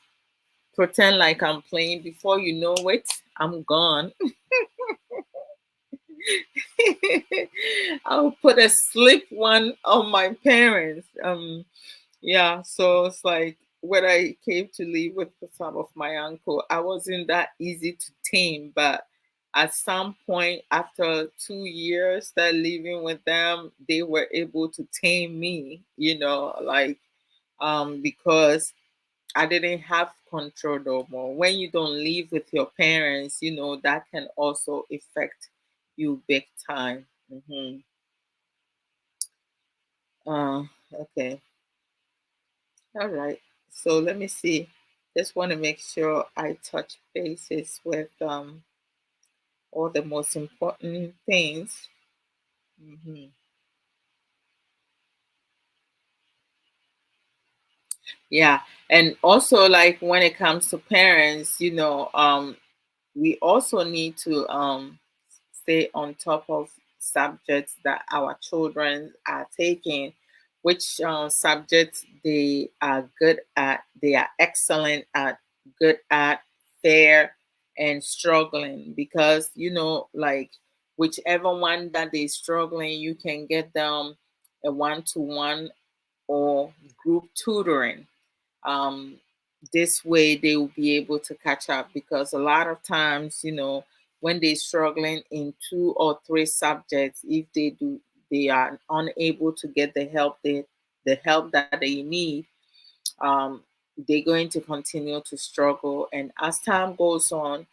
pretend like I'm playing. Before you know it, I'm gone. I'll put a slip one on my parents. Yeah, so it's like when I came to live with some of my uncle, I wasn't that easy to tame, but at some point after 2 years that living with them, they were able to tame me, like because I didn't have control no more. When you don't live with your parents, that can also affect you big time. Okay. All right. So let me see. Just want to make sure I touch bases with all the most important things. hmm Yeah, and also like when it comes to parents, we also need to stay on top of subjects that our children are taking, which subjects they are good at, they are excellent at, good at, fair, and struggling. Because, like whichever one that they're struggling, you can get them a one to one or group tutoring. Um, this way they will be able to catch up, because a lot of times, when they're struggling in 2 or 3 subjects, if they are unable to get the help that they need, um, they're going to continue to struggle. And as time goes on,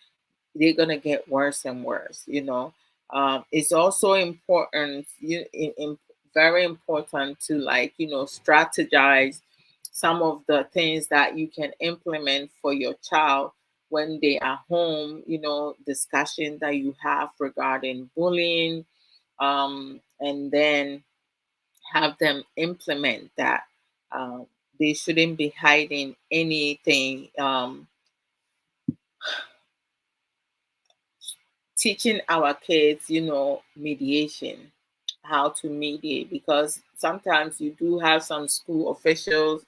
they're gonna get worse and worse. It's also important, very important to, like, strategize some of the things that you can implement for your child when they are home. Discussion that you have regarding bullying, and then have them implement that. Um, they shouldn't be hiding anything. Teaching our kids, mediation, how to mediate, because sometimes you do have some school officials,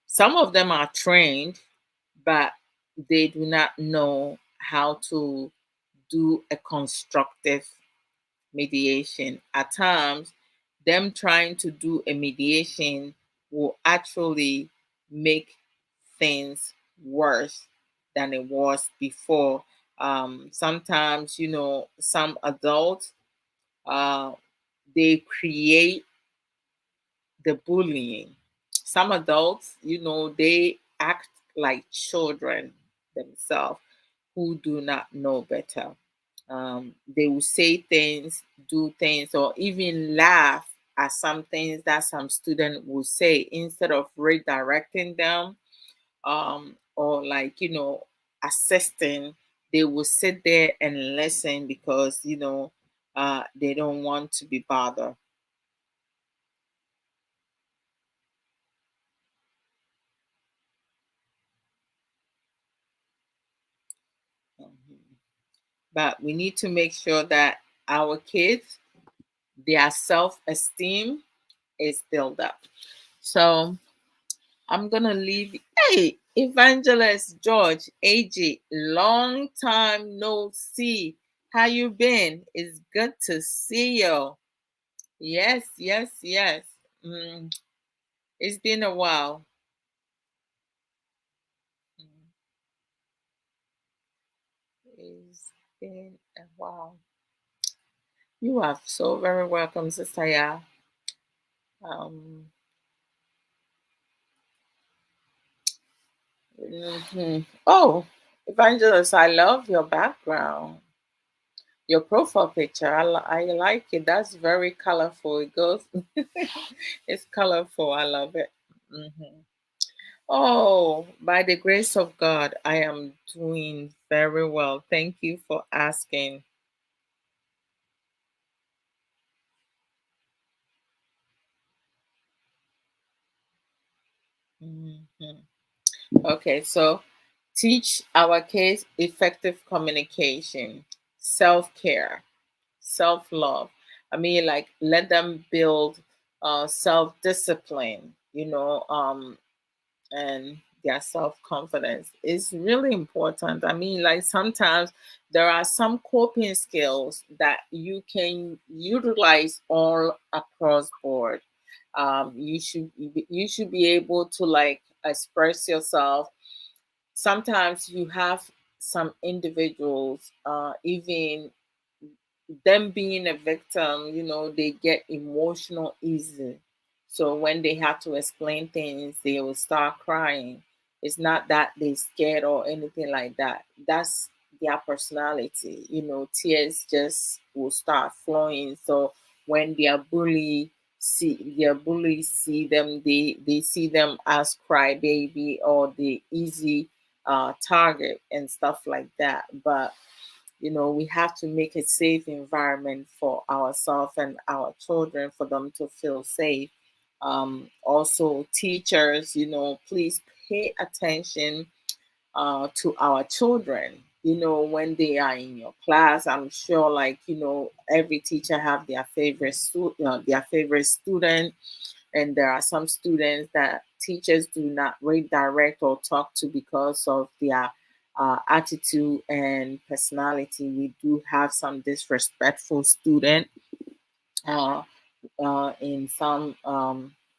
some of them are trained, but they do not know how to do a constructive mediation. At times, them trying to do a mediation will actually make things worse than it was before. Sometimes, some adults, uh, they create the bullying. Some adults, they act like children themselves who do not know better. They will say things, do things, or even laugh at some things that some student will say, instead of redirecting them, or, like, assisting. They will sit there and listen because, they don't want to be bothered. Mhm. But we need to make sure that our kids, their self-esteem is built up. So I'm gonna leave. Hey, Evangelist George, AG, long time no see. How you been? It's good to see you. Yes, yes, yes. Mm, it's been a while. Mm, it's been a while. You are so very welcome, Sister Ya. Um, Oh, Evangelist, I love your background. Your profile picture, I like it. That's very colorful. It goes, it's colorful. I love it. Hmm. Oh, by the grace of God, I am doing very well. Thank you for asking. Mhm. Okay, so teach our kids effective communication, self care, self love. I mean, like, let them build self discipline, and their self confidence is really important. I mean, like, sometimes there are some coping skills that you can utilize all across board. You should be able to, like, express yourself. Sometimes you have some individuals, even them being a victim, they get emotional easy. So when they have to explain things, they will start crying. It's not that they scared or anything like that. That's their personality. Tears just will start flowing. So when their bullies see them, they see them as crybaby or the easy target and stuff like that. But we have to make a safe environment for ourselves and our children, for them to feel safe. Also, teachers, please pay attention to our children. When they are in your class, I'm sure, like, every teacher have their favorite student, and there are some students that teachers do not redirect or talk to because of their attitude and personality. We do have some disrespectful student uh, in some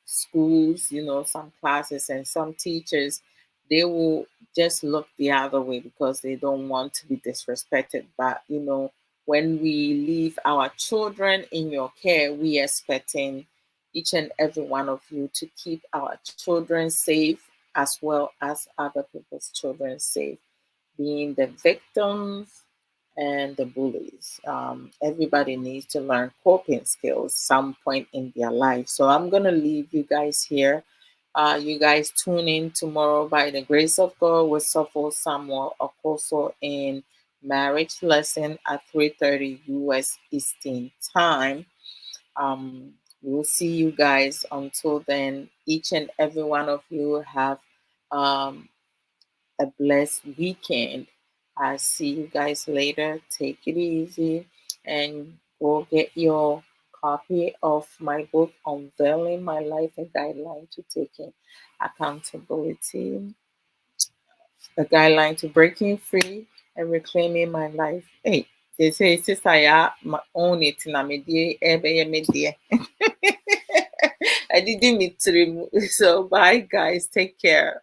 schools, some classes, and some teachers. they will just look the other way because they don't want to be disrespected. But when we leave our children in your care, we expecting each and every one of you to keep our children safe as well as other people's children safe, being the victims and the bullies. Everybody needs to learn coping skills some point in their life. So I'm gonna leave you guys here. You guys tune in tomorrow by the grace of God with Sopho Samuel Okoso in marriage lesson at 3:30 US Eastern Time. We'll see you guys until then. Each and every one of you have um, a blessed weekend. I'll see you guys later. Take it easy and go get your copy of my book, Unveiling My Life, a Guideline to Taking Accountability, a guideline to breaking free and reclaiming my life. Hey, they say, Sister, I own it. Na me dear, me dear. I didn't meet to remove. So, bye, guys. Take care.